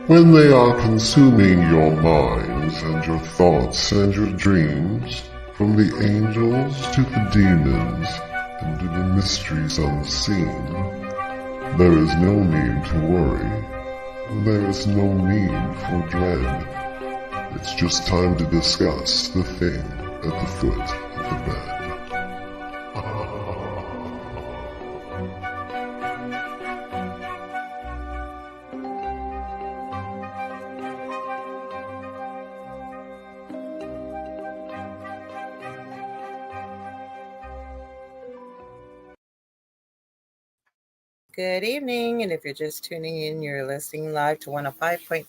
when they are consuming your minds and your thoughts and your dreams, from the angels to the demons and to the mysteries unseen, there is no need to worry. There is no need for dread. It's just time to discuss the thing at the foot of the bed. Good evening, and if you're just tuning in, you're listening live to 105.3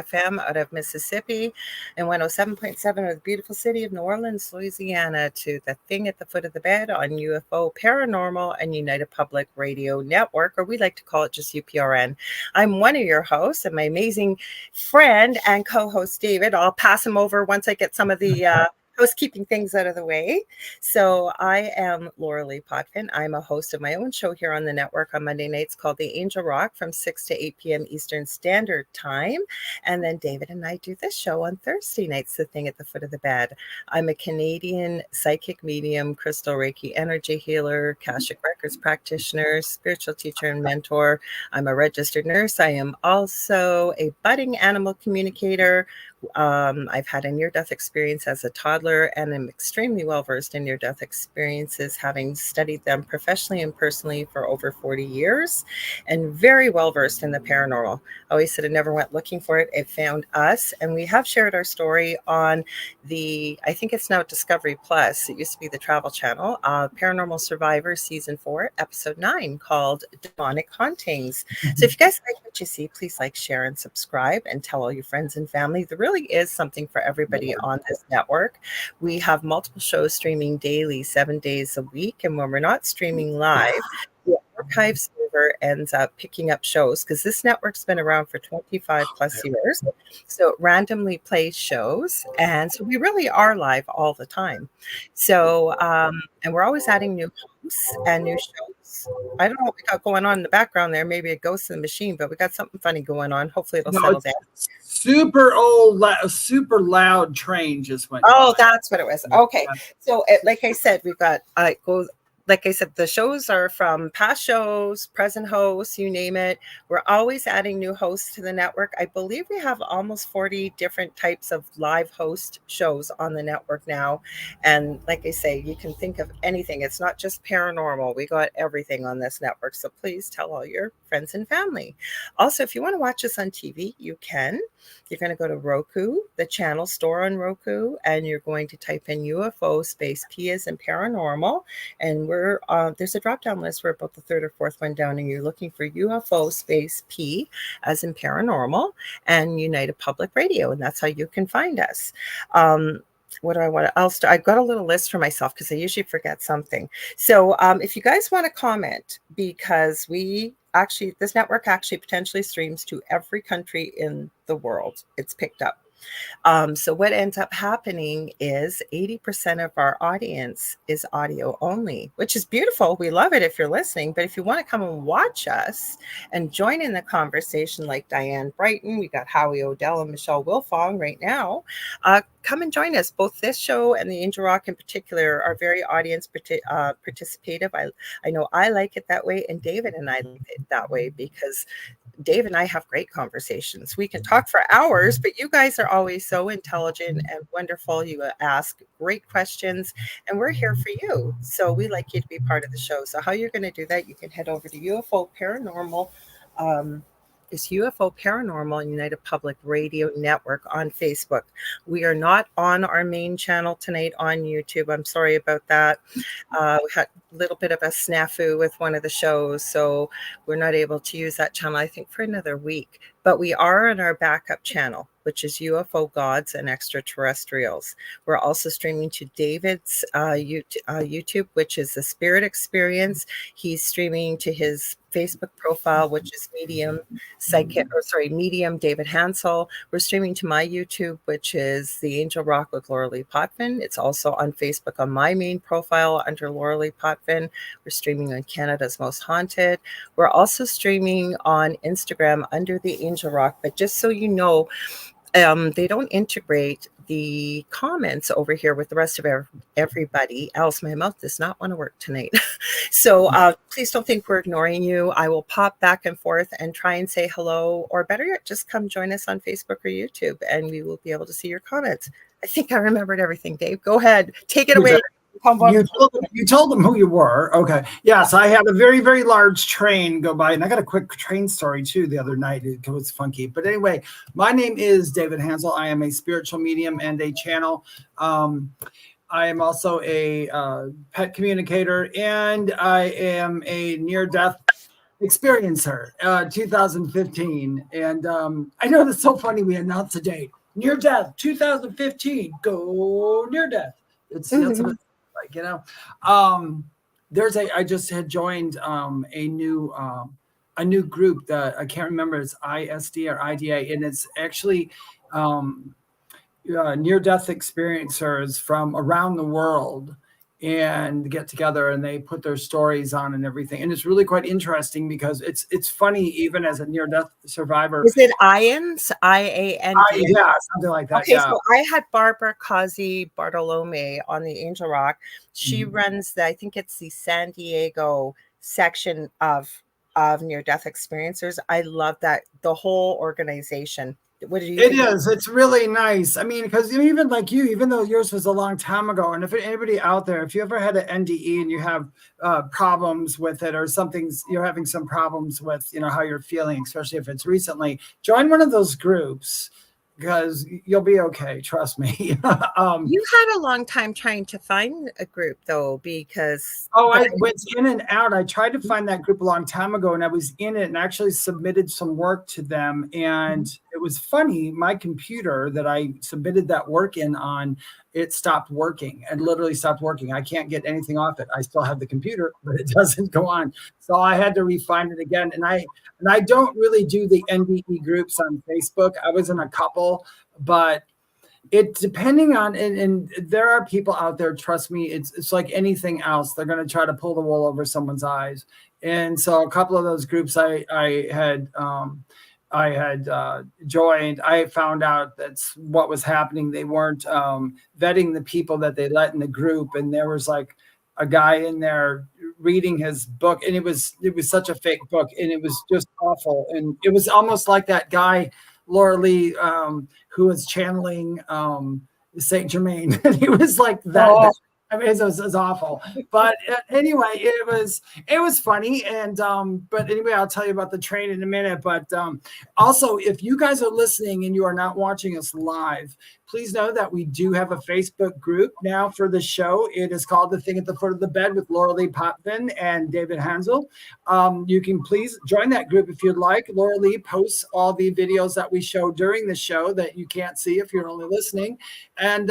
FM out of Mississippi and 107.7 of the beautiful city of New Orleans, Louisiana, to the thing at the foot of the bed on UFO Paranormal and United Public Radio Network, or we like to call it just UPRN. I'm one of your hosts, and my amazing friend and co-host David. I'll pass him over once I get some of the housekeeping things out of the way. So I am Lorilei Potvin. I'm a host of my own show here on the network on Monday nights called The Angel Rock from 6 to 8 p.m. Eastern Standard Time. And then David and I do this show on Thursday nights, The Thing at the Foot of the Bed. I'm a Canadian psychic medium, crystal Reiki energy healer, Akashic Records practitioner, spiritual teacher and mentor. I'm a registered nurse. I am also a budding animal communicator. I've had a near-death experience as a toddler, and I'm extremely well-versed in near-death experiences, having studied them professionally and personally for over 40 years, and very well-versed in the paranormal. I always said I never went looking for it. It found us, and we have shared our story on I think it's now Discovery Plus. It used to be the Travel Channel, Paranormal Survivor Season 4, Episode 9, called Demonic Hauntings. So if you guys like what you see, please like, share, and subscribe, and tell all your friends and family. There really is something for everybody on this network. We have multiple shows streaming daily, 7 days a week, and when we're not streaming live, the archive server ends up picking up shows because this network's been around for 25 plus years. So it randomly plays shows, and so we really are live all the time. So and we're always adding new hosts and new shows. I don't know what we got going on in the background there. Maybe a ghost in the machine, but we got something funny going on. Hopefully it'll settle down. Super loud train just went. Oh, that's what it was. Okay. So like I said, we've got like I said, the shows are from past shows, present hosts, you name it. We're always adding new hosts to the network. I believe we have almost 40 different types of live host shows on the network now. And like I say, you can think of anything. It's not just paranormal. We got everything on this network. So please tell all your friends and family. Also, if you want to watch us on TV, you can. You're going to go to Roku, the channel store on Roku, and you're going to type in UFO space P as in paranormal. And there's a drop-down list. We're about the third or fourth one down, and you're looking for UFO space P as in paranormal and United Public Radio, and that's how you can find us. What do I want to? I've got a little list for myself because I usually forget something. So if you guys want to comment, because this network actually potentially streams to every country in the world. It's picked up. So what ends up happening is 80% of our audience is audio only, which is beautiful. We love it if you're listening. But if you want to come and watch us and join in the conversation like Diane Brighton, we got Howie Odell and Michelle Wilfong right now, come and join us. Both this show and the Angel Rock in particular are very audience participative. I know I like it that way, and David and I like it that way because Dave and I have great conversations. We can talk for hours, but you guys are always so intelligent and wonderful. You ask great questions, and we're here for you. So we like you to be part of the show. So how you're going to do that, you can head over to UFO Paranormal. It's UFO Paranormal and United Public Radio Network on Facebook. We are not on our main channel tonight on YouTube. I'm sorry about that. We had a little bit of a snafu with one of the shows, so we're not able to use that channel, I think, for another week. But we are on our backup channel, which is UFO Gods and Extraterrestrials. We're also streaming to David's YouTube, which is the Spirit Experience. He's streaming to his Facebook profile, which is Medium David Hanzel. We're streaming to my YouTube, which is The Angel Rock with Lorilei Potvin. It's also on Facebook on my main profile under Lorilei Potvin. We're streaming on Canada's Most Haunted. We're also streaming on Instagram under The Angel Angel Rock, but just so you know, they don't integrate the comments over here with the rest of everybody else. My mouth does not want to work tonight. So please don't think we're ignoring you. I will pop back and forth and try and say hello, or better yet, just come join us on Facebook or YouTube and we will be able to see your comments. I think I remembered everything, Dave. Go ahead. Take it away. You told them who you were. Okay. Yes, I had a very, very large train go by, and I got a quick train story too the other night. It was funky. But anyway, my name is David Hanzel. I am a spiritual medium and a channel. I am also a pet communicator, and I am a near-death experiencer, 2015. And I know that's so funny. We announced a date. Near death, 2015. Go near death. That's what like, you know, I just had joined a new group that I can't remember, it's ISD or IDA, and it's actually near-death experiencers from around the world and get together and they put their stories on and everything. And it's really quite interesting because it's funny, even as a near-death survivor. Is it IANS? IAND? Yeah, something like that. Okay, yeah. So I had Barbara Causey Bartolome on the Angel Rock. She runs I think it's the San Diego section of near-death experiencers. I love that, the whole organization. What do you think? It's really nice. I mean, because even like you, even though yours was a long time ago, and if anybody out there, if you ever had an NDE and you have problems with it, or you're having some problems with, how you're feeling, especially if it's recently, join one of those groups because you'll be okay. Trust me. You had a long time trying to find a group though, because I went in and out. I tried to find that group a long time ago, and I was in it and actually submitted some work to them. And it was funny, my computer that I submitted that work on, it stopped working. It literally stopped working. I can't get anything off it. I still have the computer, but it doesn't go on. So I had to refine it again. And I don't really do the NDE groups on Facebook. I was in a couple, but it depending on, and there are people out there, trust me, it's like anything else. They're going to try to pull the wool over someone's eyes. And so a couple of those groups I had joined, I found out that's what was happening. They weren't vetting the people that they let in the group. And there was like a guy in there reading his book, and it was such a fake book, and it was just awful. And it was almost like that guy, Lorilei, who was channeling Saint Germain. And he was like that. Oh. I mean, it was awful, but anyway, it was funny. And, but anyway, I'll tell you about the train in a minute, but, also if you guys are listening and you are not watching us live, please know that we do have a Facebook group now for the show. It is called The Thing at the Foot of the Bed with Lorilei Potvin and David Hanzel. You can please join that group if you'd like. Lorilei posts all the videos that we show during the show that you can't see if you're only listening. And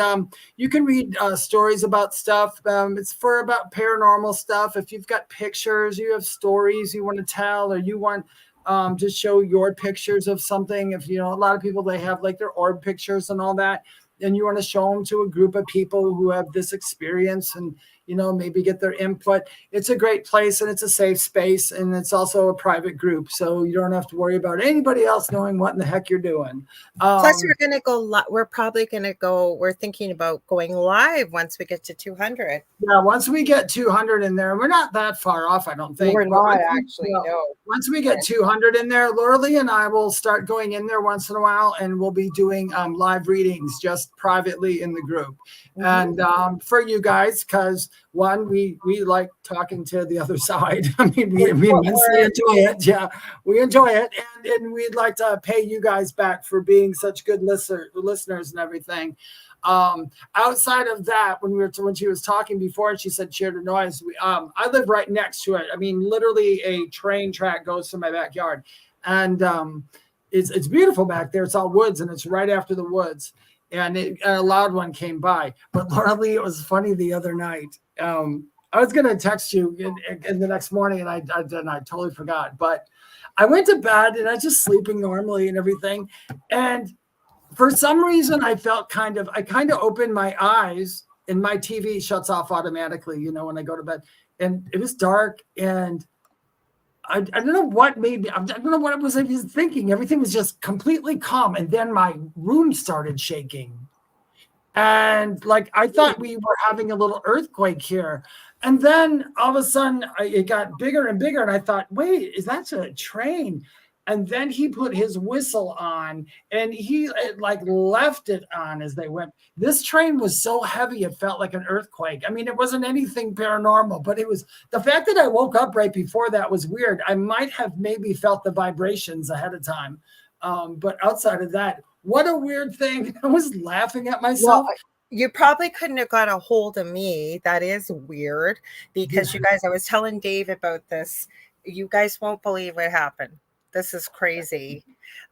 you can read stories about stuff. It's for about paranormal stuff. If you've got pictures, you have stories you want to tell, or you want to show your pictures of something. If a lot of people, they have like their orb pictures and all that, and you want to show them to a group of people who have this experience and maybe get their input. It's a great place, and it's a safe space, and it's also a private group, so you don't have to worry about anybody else knowing what in the heck you're doing. Plus, we're going to go. We're probably going to go. We're thinking about going live once we get to 200. Yeah, once we get 200 in there, we're not that far off, I don't think. We're not actually. No. Once we get 200 in there, Lorilei and I will start going in there once in a while, and we'll be doing live readings just privately in the group. And for you guys, because one, we like talking to the other side. I mean, we immensely enjoy it. Yeah, we enjoy it. And we'd like to pay you guys back for being such good listeners and everything. Outside of that, when she was talking before and she said share the noise, I live right next to it. I mean, literally a train track goes through my backyard, and it's beautiful back there. It's all woods, and it's right after the woods. And a loud one came by. But Lorilei, it was funny the other night. I was going to text you in the next morning, and I totally forgot. But I went to bed, and I was just sleeping normally and everything. And for some reason, I felt I kind of opened my eyes, and my TV shuts off automatically, when I go to bed. And it was dark, and I don't know what made me, I don't know what I was thinking. Everything was just completely calm. And then my room started shaking. And like, I thought we were having a little earthquake here. And then all of a sudden it got bigger and bigger. And I thought, wait, is that a train? And then he put his whistle on and he like left it on as they went. This train was so heavy, it felt like an earthquake. I mean, it wasn't anything paranormal, but it was the fact that I woke up right before that was weird. I might have maybe felt the vibrations ahead of time. But outside of that, what a weird thing. I was laughing at myself. Well, you probably couldn't have got a hold of me. That is weird because you guys, I was telling Dave about this. You guys won't believe what happened. This is crazy.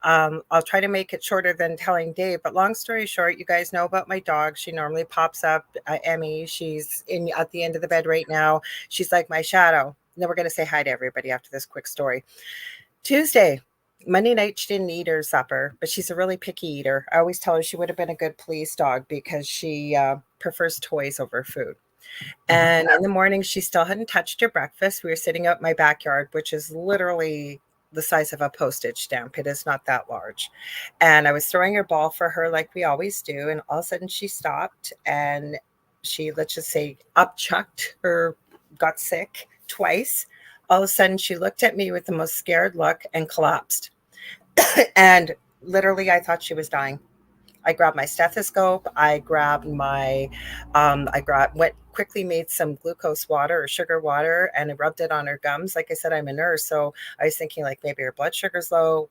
I'll try to make it shorter than telling Dave, but long story short, you guys know about my dog. She normally pops up, Emmy. She's in at the end of the bed right now. She's like my shadow. And then we're going to say hi to everybody after this quick story. Monday night, she didn't eat her supper, but she's a really picky eater. I always tell her she would have been a good police dog because she prefers toys over food. And in the morning, she still hadn't touched her breakfast. We were sitting out in my backyard, which is literally the size of a postage stamp. It is not that large. And I was throwing her ball for her like we always do. And all of a sudden she stopped and she, let's just say, upchucked or got sick twice. All of a sudden she looked at me with the most scared look and collapsed. And literally I thought she was dying. I grabbed my stethoscope. I grabbed my, went quickly, made some glucose water or sugar water, and I rubbed it on her gums. Like I said, I'm a nurse. So I was thinking like maybe her blood sugar's low,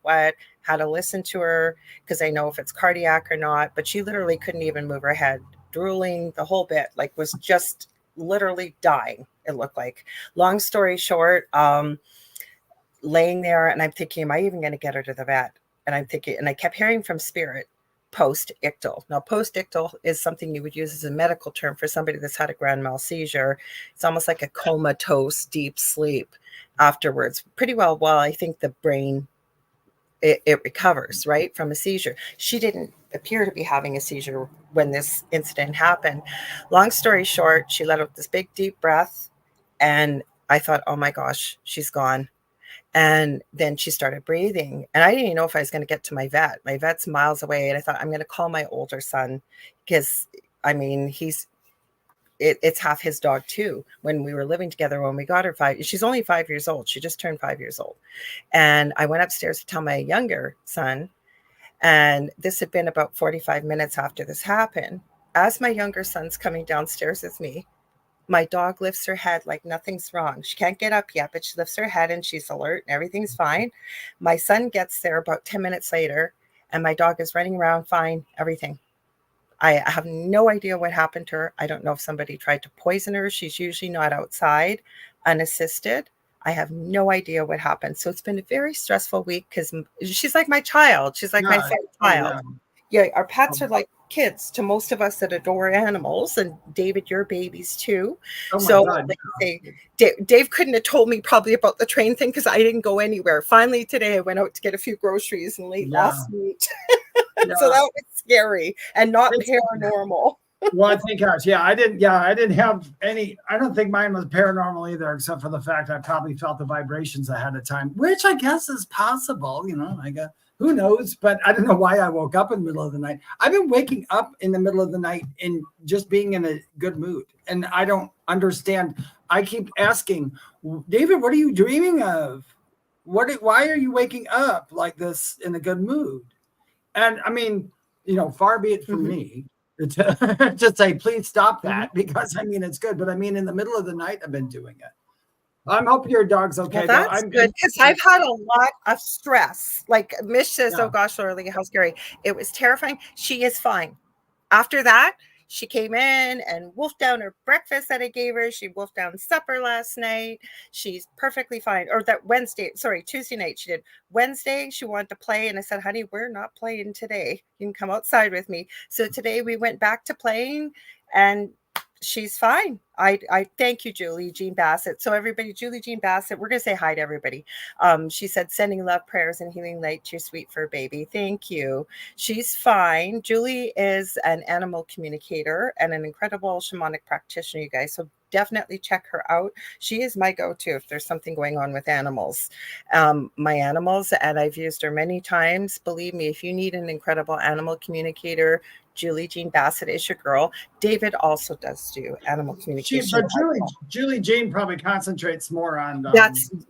how to listen to her, because I know if it's cardiac or not, but she literally couldn't even move her head, drooling the whole bit, like was just literally dying. It looked like. Long story short, laying there and I'm thinking, am I even going to get her to the vet? And I'm thinking, and I kept hearing from spirit, post-ictal. Now, post-ictal is something you would use as a medical term for somebody that's had a grand mal seizure. It's almost like a comatose deep sleep afterwards. Pretty well, I think the brain, it recovers, right, from a seizure. She didn't appear to be having a seizure when this incident happened. Long story short, she let out this big, deep breath, and I thought, oh my gosh, she's gone. And then she started breathing. And I didn't even know if I was going to get to my vet. My vet's miles away. And I thought, I'm going to call my older son because, I mean, it's half his dog too. When we were living together, when we got her she's only 5 years old. She just turned 5 years old. And I went upstairs to tell my younger son. And this had been about 45 minutes after this happened. As my younger son's coming downstairs with me, my dog lifts her head like nothing's wrong. She can't get up yet, but she lifts her head and she's alert and everything's fine. My son gets there about 10 minutes later and my dog is running around fine, everything. I have no idea what happened to her. I don't know if somebody tried to poison her. She's usually not outside, unassisted. I have no idea what happened. So it's been a very stressful week because she's like my child. She's like my fifth child. Yeah, our pets are like kids to most of us that adore animals, and David, your babies too. So God, like say, Dave couldn't have told me probably about the train thing because I didn't go anywhere. Finally today I went out to get a few groceries and late last week. So that was scary and not paranormal. Well, I think I didn't have any. I don't think mine was paranormal either, except for the fact I probably felt the vibrations ahead of time, which I guess is possible. You know, I guess. Who knows? But I don't know why I woke up in the middle of the night. I've been waking up in the middle of the night and just being in a good mood. And I don't understand. I keep asking, David, what are you dreaming of? Why are you waking up like this in a good mood? And I mean, you know, far be it from me to say, please stop that because I mean, it's good. But I mean, in the middle of the night, I've been doing it. I'm hoping your dog's okay. Well, that's good because I've had a lot of stress. Like Mish says, oh gosh, Lorilei, how scary. It was terrifying. She is fine. After that, she came in and wolfed down her breakfast that I gave her. She wolfed down supper last night. She's perfectly fine. Or that Tuesday night she did. Wednesday, she wanted to play. And I said, honey, we're not playing today. You can come outside with me. So today we went back to playing and she's fine. I thank you, Julie Jean Bassett. So everybody, Julie Jean Bassett, we're going to say hi to everybody. She said, sending love, prayers, and healing light to your sweet fur baby. Thank you. She's fine. Julie is an animal communicator and an incredible shamanic practitioner, you guys. So definitely check her out. She is my go-to if there's something going on with animals. My animals, and I've used her many times. Believe me, if you need an incredible animal communicator, Julie Jean Bassett is your girl. David also does do animal communication. But Julie Jean probably concentrates more on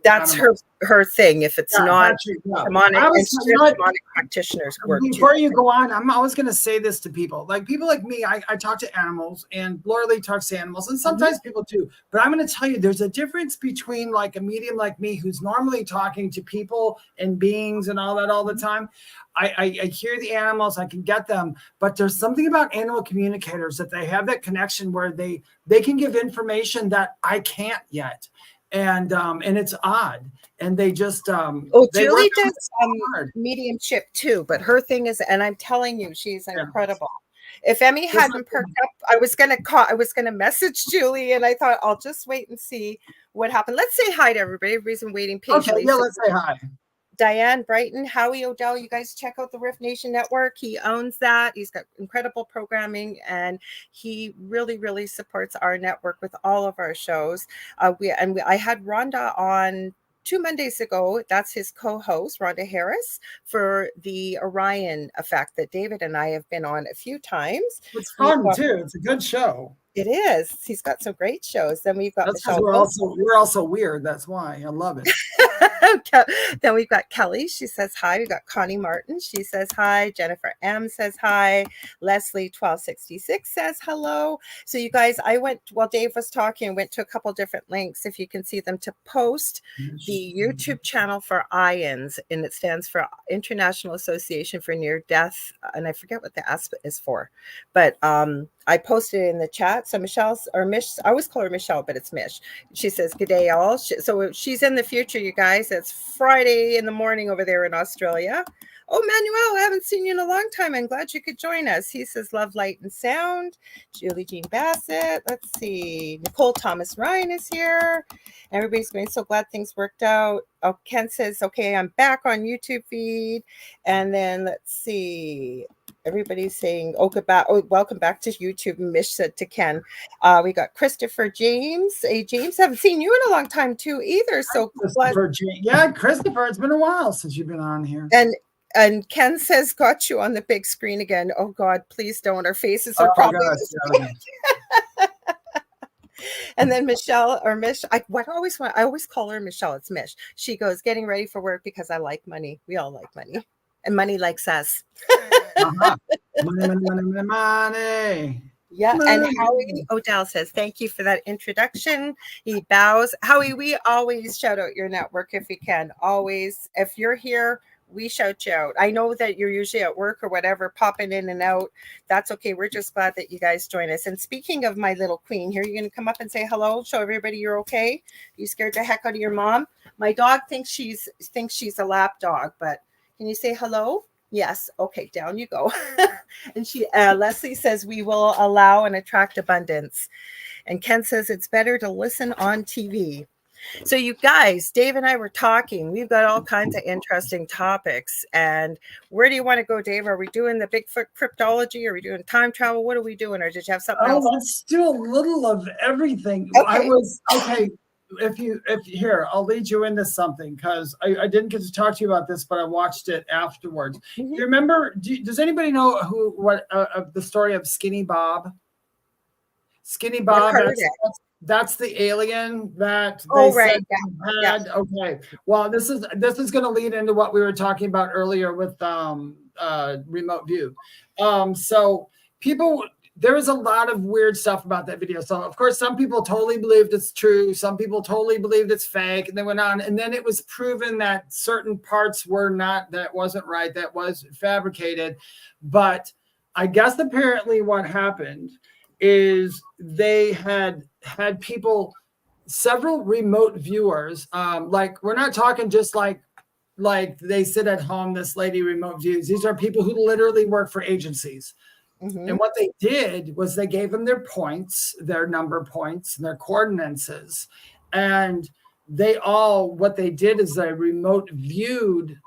that's her thing. If it's not demonic, and demonic practitioners work. Before you go on, I'm always going to say this to people. Like people like me, I talk to animals, and Lorilei talks to animals, and sometimes people too. But I'm going to tell you, there's a difference between like a medium like me, who's normally talking to people and beings and all that all the time. I hear the animals, I can get them, but there's something about animal communicators that they have that connection where they can give information that I can't yet. And it's odd. And they just Julie does mediumship too, but her thing is, and I'm telling you, she's incredible. If Emmy hadn't perked up, I was gonna message Julie, and I thought I'll just wait and see what happened. Let's say hi to everybody. Everybody's been waiting patiently. Okay, yeah, let's say hi. Diane Brighton, Howie O'Dell, you guys check out the Rift Nation Network. He owns that. He's got incredible programming, and he really, really supports our network with all of our shows. I had Rhonda on 2 Mondays ago. That's his co-host, Rhonda Harris, for the Orion Effect that David and I have been on a few times. It's fun too. It's a good show. It is. He's got some great shows. Then we've got Michelle. We're also weird. That's why I love it. Then we've got Kelly. She says hi. We've got Connie Martin. She says hi. Jennifer M says hi. Leslie 1266 says hello. So you guys, I went while Dave was talking, went to a couple different links, if you can see them, to post the YouTube channel for IANS, and it stands for International Association for Near Death, and I forget what the S is for, but I posted it in the chat. So Michelle's, or Mish, I always call her Michelle, but it's Mish. She says, good day, all. So she's in the future, you guys. It's Friday in the morning over there in Australia. Oh, Manuel, I haven't seen you in a long time. I'm glad you could join us. He says, love, light, and sound. Julie Jean Bassett. Let's see. Nicole Thomas Ryan is here. Everybody's going, so glad things worked out. Oh, Ken says, okay, I'm back on YouTube feed. And then let's see. Everybody's saying, welcome back to YouTube. Mish said to Ken. We got Christopher James. Hey, James, haven't seen you in a long time too either. So Christopher, Christopher, it's been a while since you've been on here. And Ken says, got you on the big screen again. Oh God, please don't. Our faces are probably. And then Michelle or Mish, I always call her Michelle. It's Mish. She goes, getting ready for work because I like money. We all like money. And money likes us. Money. Yeah. And Howie O'Dell says, thank you for that introduction. He bows. Howie, we always shout out your network if we can. Always. If you're here, we shout you out. I know that you're usually at work or whatever, popping in and out. That's okay. We're just glad that you guys join us. And speaking of my little queen here, you're going to come up and say hello, show everybody you're okay. You scared the heck out of your mom? My dog thinks she's a lap dog, but can you say hello? Yes. Okay, down you go. And Leslie says, we will allow and attract abundance. And Ken says, it's better to listen on TV. So you guys, Dave and I were talking. We've got all kinds of interesting topics. And where do you want to go, Dave? Are we doing the Bigfoot cryptology? Are we doing time travel? What are we doing? Or did you have something else? Let's do a little of everything. Okay. If here, I'll lead you into something, because I didn't get to talk to you about this, but I watched it afterwards. Mm-hmm. You remember? Does anybody know the story of Skinny Bob? Skinny Bob. That's the alien that they said had. Yeah. Okay. Well, this is going to lead into what we were talking about earlier with remote view. So people. There is a lot of weird stuff about that video. So, of course, some people totally believed it's true. Some people totally believed it's fake. And they went on. And then it was proven that certain parts were not, that wasn't right, that was fabricated. But I guess apparently what happened is they had people, several remote viewers, like we're not talking just like they sit at home, this lady remote views. These are people who literally work for agencies. Mm-hmm. And what they did was they gave them their points, their number points, and their coordinates. And what they did is they remote viewed.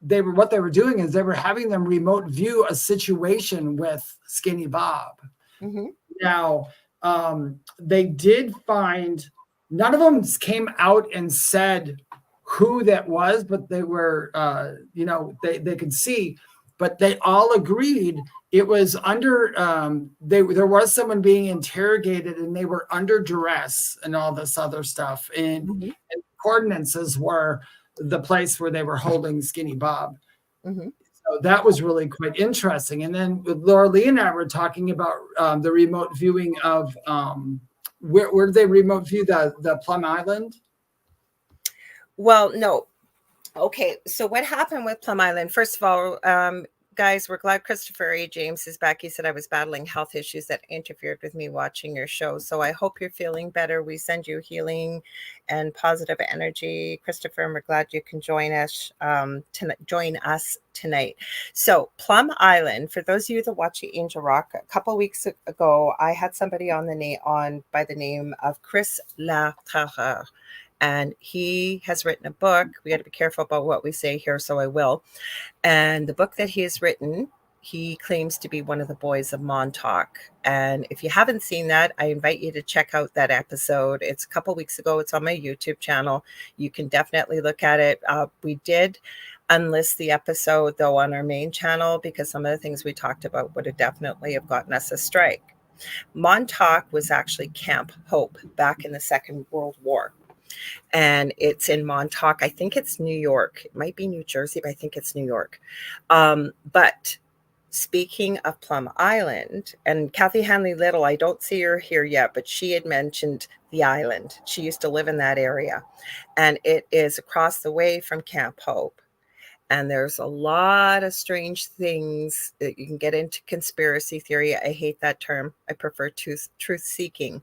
What they were doing is they were having them remote view a situation with Skinny Bob. Mm-hmm. Now, they did find, none of them came out and said who that was, but they were, they could see, but they all agreed it was under, there was someone being interrogated and they were under duress and all this other stuff. And coordinates were the place where they were holding Skinny Bob. So that was really quite interesting. And then with Lorilei and I were talking about the remote viewing of, where did they remote view the Plum Island? Well, no. Okay, so what happened with Plum Island? First of all, guys, we're glad Christopher A. James is back. He said I was battling health issues that interfered with me watching your show. So I hope you're feeling better. We send you healing and positive energy, Christopher, and we're glad you can join us tonight. So Plum Island, for those of you that watch Angel Rock, a couple weeks ago, I had somebody on by the name of Chris Laterre. And he has written a book. We got to be careful about what we say here, so I will. And the book that he has written, he claims to be one of the boys of Montauk. And if you haven't seen that, I invite you to check out that episode. It's a couple weeks ago. It's on my YouTube channel. You can definitely look at it. We did unlist the episode, though, on our main channel because some of the things we talked about would have definitely have gotten us a strike. Montauk was actually Camp Hope back in the Second World War. And it's in Montauk. I think it's New York. It might be New Jersey, but I think it's New York. But speaking of Plum Island, and Kathy Hanley Little, I don't see her here yet, but she had mentioned the island. She used to live in that area. And it is across the way from Camp Hope. And there's a lot of strange things that you can get into conspiracy theory. I hate that term. I prefer truth seeking.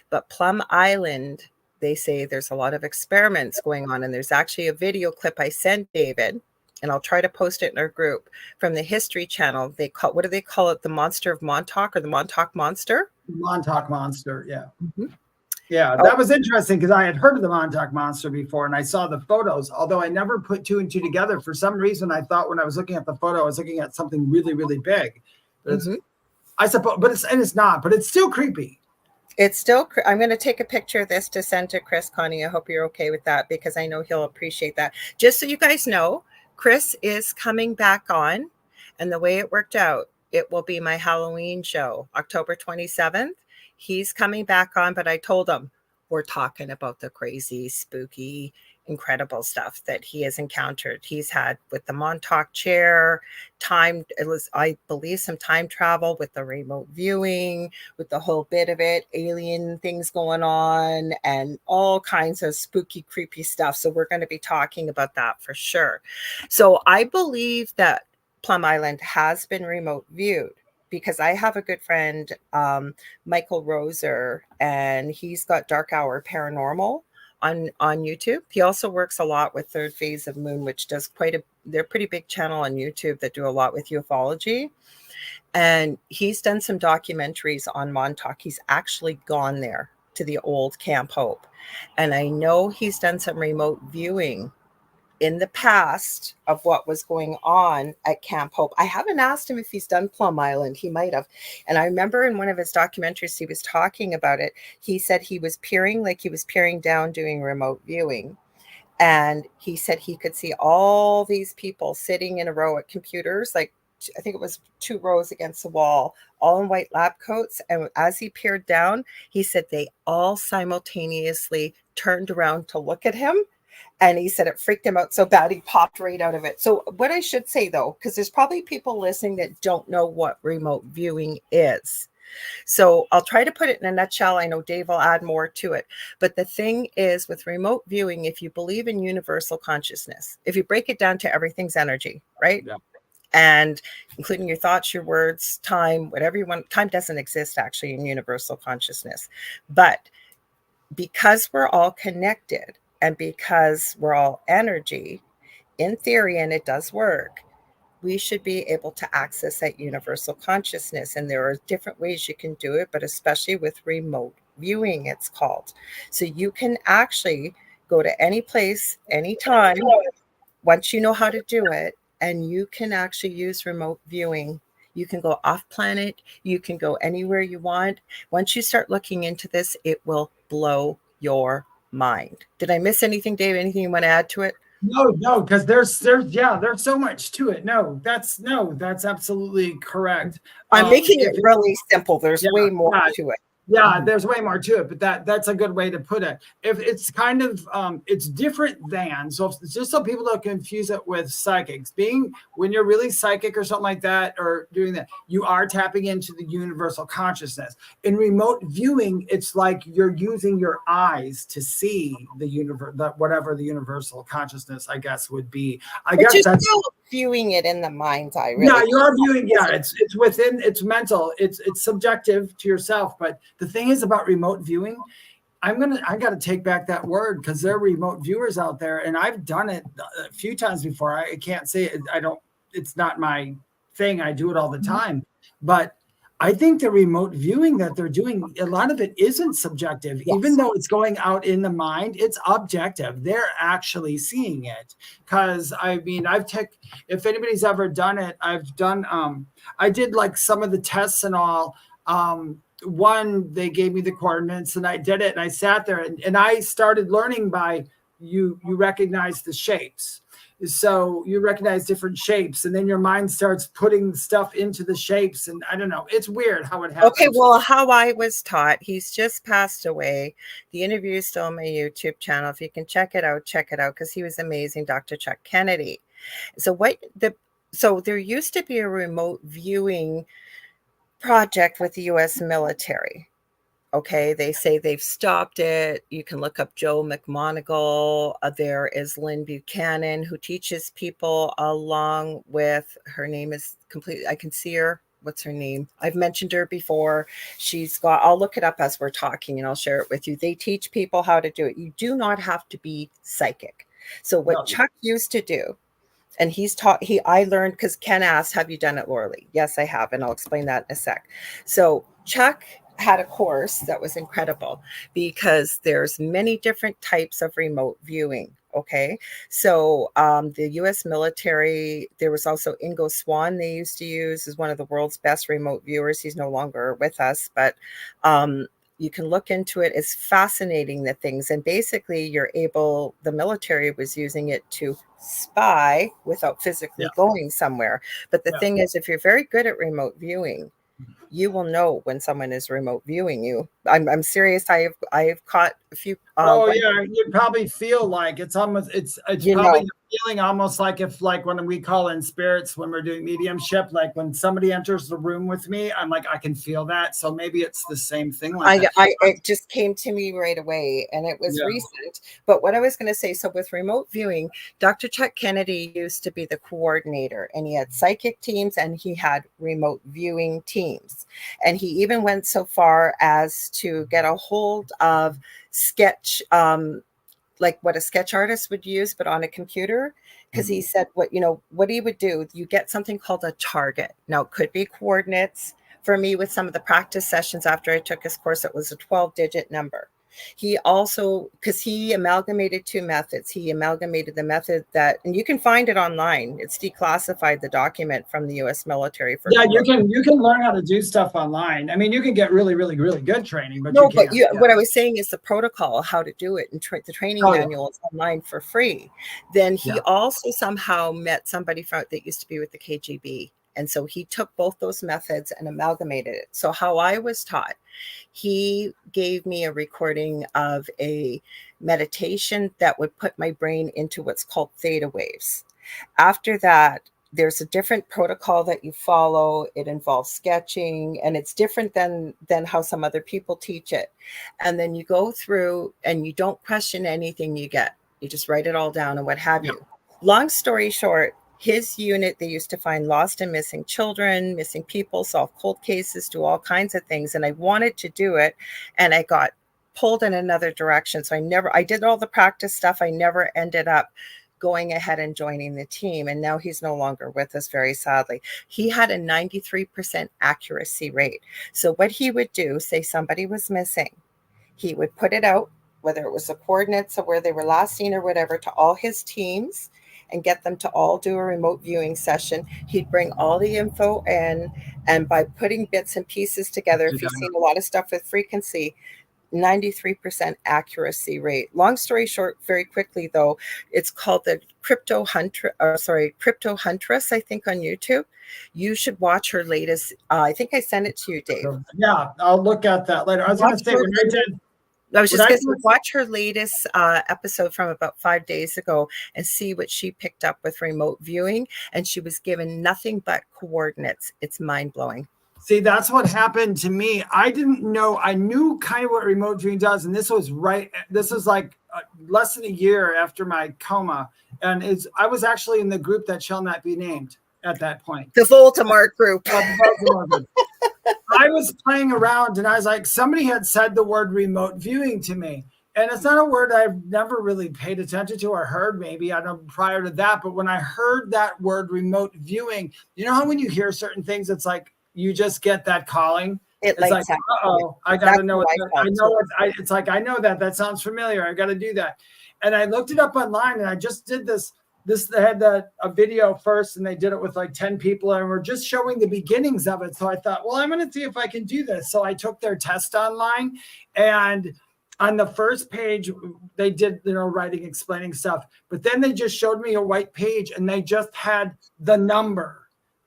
But Plum Island, they say there's a lot of experiments going on. And there's actually a video clip I sent David, and I'll try to post it in our group, from the History Channel. What do they call it? The Monster of Montauk, or the Montauk Monster? Montauk Monster, yeah. Yeah, that was interesting because I had heard of the Montauk Monster before and I saw the photos, although I never put two and two together. For some reason, I thought when I was looking at the photo, I was looking at something really, really big. I suppose, but it's not, but it's still creepy. It's still, I'm going to take a picture of this to send to Chris, Connie. I hope you're okay with that because I know he'll appreciate that. Just so you guys know, Chris is coming back on, and the way it worked out, it will be my Halloween show, October 27th. He's coming back on, but I told him we're talking about the crazy, spooky, incredible stuff that he has encountered. He's had with the Montauk chair, I believe some time travel with the remote viewing, with the whole bit of it, alien things going on, and all kinds of spooky, creepy stuff. So we're going to be talking about that for sure. So I believe that Plum Island has been remote viewed, because I have a good friend, Michael Roser, and he's got Dark Hour Paranormal on YouTube. He also works a lot with Third Phase of Moon, which does they're a pretty big channel on YouTube that do a lot with ufology. And he's done some documentaries on Montauk. He's actually gone there to the old Camp Hope. And I know he's done some remote viewing in the past of what was going on at Camp Hope. I haven't asked him if he's done Plum Island. He might have. And I remember in one of his documentaries, he was talking about it. He said he was peering down doing remote viewing. And he said he could see all these people sitting in a row at computers, like I think it was 2 rows against the wall, all in white lab coats. And as he peered down, he said they all simultaneously turned around to look at him. And he said it freaked him out so bad he popped right out of it. So what I should say, though, because there's probably people listening that don't know what remote viewing is. So I'll try to put it in a nutshell. I know Dave will add more to it. But the thing is, with remote viewing, if you believe in universal consciousness, if you break it down to everything's energy, right? Yeah. And including your thoughts, your words, time, whatever you want. Time doesn't exist actually in universal consciousness. But because we're all connected, and because we're all energy, in theory, and it does work, we should be able to access that universal consciousness. And there are different ways you can do it, but especially with remote viewing, it's called. So you can actually go to any place, anytime, once you know how to do it, and you can actually use remote viewing. You can go off planet. You can go anywhere you want. Once you start looking into this, it will blow your mind. Did I miss anything, Dave? Anything you want to add to it? No, because there's so much to it. That's absolutely correct. I'm making it really simple. There's way more to it. Yeah, there's way more to it, but that's a good way to put it. If it's kind of it's different than, so just so people don't confuse it with psychics. Being when you're really psychic or something like that, or doing that, you are tapping into the universal consciousness. In remote viewing, it's like you're using your eyes to see the universe, whatever the universal consciousness, I guess, would be. I guess that's still viewing it in the mind's eye. Really. Yeah, you are viewing. Yeah, it's within. It's mental. It's subjective to yourself. But the thing is about remote viewing, I got to take back that word, because there are remote viewers out there, and I've done it a few times before. I can't say it. I don't. It's not my thing. I do it all the time, but I think the remote viewing that they're doing, a lot of it isn't subjective. Yes. Even though it's going out in the mind, it's objective. They're actually seeing it. Because I mean, if anybody's ever done it, I've done, I did like some of the tests and all. One, they gave me the coordinates and I did it, and I sat there and I started learning by you recognize the shapes. So you recognize different shapes, and then your mind starts putting stuff into the shapes. And I don't know, it's weird how it happens. Okay, well, how I was taught, he's just passed away. The interview is still on my YouTube channel. If you can check it out, because he was amazing, Dr. Chuck Kennedy. So there used to be a remote viewing project with the U.S. military. Okay, they say they've stopped it. You can look up Joe McMoneagle. There is Lynn Buchanan, who teaches people, along with, her name is completely, I can see her. What's her name? I've mentioned her before. I'll look it up as we're talking and I'll share it with you. They teach people how to do it. You do not have to be psychic. So what Chuck used to do, and I learned, because Ken asked, have you done it, Lorilei? Yes, I have. And I'll explain that in a sec. So Chuck had a course that was incredible, because there's many different types of remote viewing. Okay. So the U.S. military, there was also Ingo Swann they used to use, as one of the world's best remote viewers. He's no longer with us, but you can look into it. It's fascinating, the things. And basically the military was using it to spy without physically going somewhere. But the thing is, if you're very good at remote viewing, you will know when someone is remote viewing you. I'm serious. I have caught a few. You'd probably feel like it's almost, it's probably feeling almost like when we call in spirits, when we're doing mediumship, like when somebody enters the room with me, I'm like, I can feel that. So maybe it's the same thing. It just came to me right away, and it was recent. But what I was going to say, so with remote viewing, Dr. Chuck Kennedy used to be the coordinator, and he had psychic teams and he had remote viewing teams. And he even went so far as to get a hold of sketch, like what a sketch artist would use, but on a computer. Because he said what he would do, you get something called a target. Now, it could be coordinates. For me, with some of the practice sessions after I took his course, it was a 12-digit number. He also, because he amalgamated two methods. He amalgamated the method that, and you can find it online. It's declassified, the document from the U.S. military. You can learn how to do stuff online. I mean, you can get really, really, really good training. But what I was saying is the protocol, how to do it, and the training manual is online for free. Then he also somehow met somebody that used to be with the KGB. And so he took both those methods and amalgamated it. So how I was taught, he gave me a recording of a meditation that would put my brain into what's called theta waves. After that, there's a different protocol that you follow. It involves sketching, and it's different than how some other people teach it. And then you go through and you don't question anything you get. You just write it all down and what have you. Long story short, his unit, they used to find lost and missing children, missing people, solve cold cases, do all kinds of things. And I wanted to do it, and I got pulled in another direction. So I did all the practice stuff. I never ended up going ahead and joining the team. And now he's no longer with us, very sadly. He had a 93% accuracy rate. So what he would do, say somebody was missing, he would put it out, whether it was the coordinates of where they were last seen or whatever, to all his teams. and get them to all do a remote viewing session. He'd bring all the info in, and by putting bits and pieces together, if you've seen a lot of stuff with frequency, 93% accuracy rate. Long story short, very quickly though, it's called the Crypto Huntress, I think, on YouTube. You should watch her latest. I think I sent it to you, Dave. Yeah, I'll look at that later. I was going to say, I was just going to watch her latest episode from about 5 days ago and see what she picked up with remote viewing. And she was given nothing but coordinates. It's mind blowing. See, that's what happened to me. I didn't know. I knew kind of what remote viewing does. And this was like less than a year after my coma. And I was actually in the group that shall not be named at that point. The Voldemort group. I was playing around and I was like, somebody had said the word remote viewing to me. And it's not a word I've never really paid attention to or heard, maybe I don't know prior to that. But when I heard that word remote viewing, you know how when you hear certain things, it's like, you just get that calling. It's like, uh-oh, I got to know what I know. It's like, I know that sounds familiar. I got to do that. And I looked it up online and I just did this. They had a video first and they did it with like 10 people and we're just showing the beginnings of it. So I thought, well, I'm going to see if I can do this. So I took their test online and on the first page, they did, writing, explaining stuff, but then they just showed me a white page and they just had the number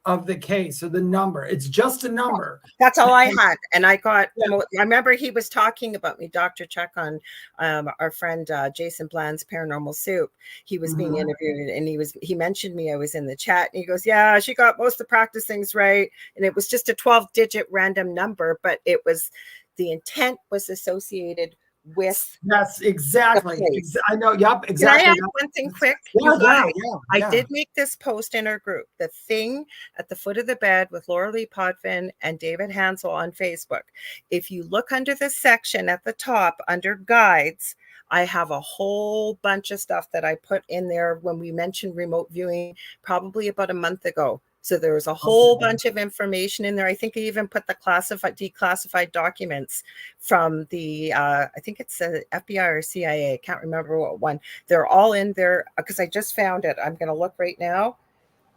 of the case or the number. It's just a number. That's all I had. And I got, I remember he was talking about me, Dr. Chuck, on our friend Jason Bland's Paranormal Soup. He was being interviewed and he mentioned me. I was in the chat and he goes, yeah, she got most of the practice things right. And it was just a 12-digit random number, but it was, the intent was associated with. Yes, exactly. I know. Yep, exactly. Can I add one thing quick? Yeah. I did make this post in our group, the thing at the foot of the bed with Lorilei Potvin and David Hanzel on Facebook. If you look under the section at the top under guides, I have a whole bunch of stuff that I put in there when we mentioned remote viewing probably about a month ago. So there was a whole bunch of information in there. I think I even put the declassified documents from the, I think it's the FBI or CIA. I can't remember what one. They're all in there because I just found it. I'm going to look right now.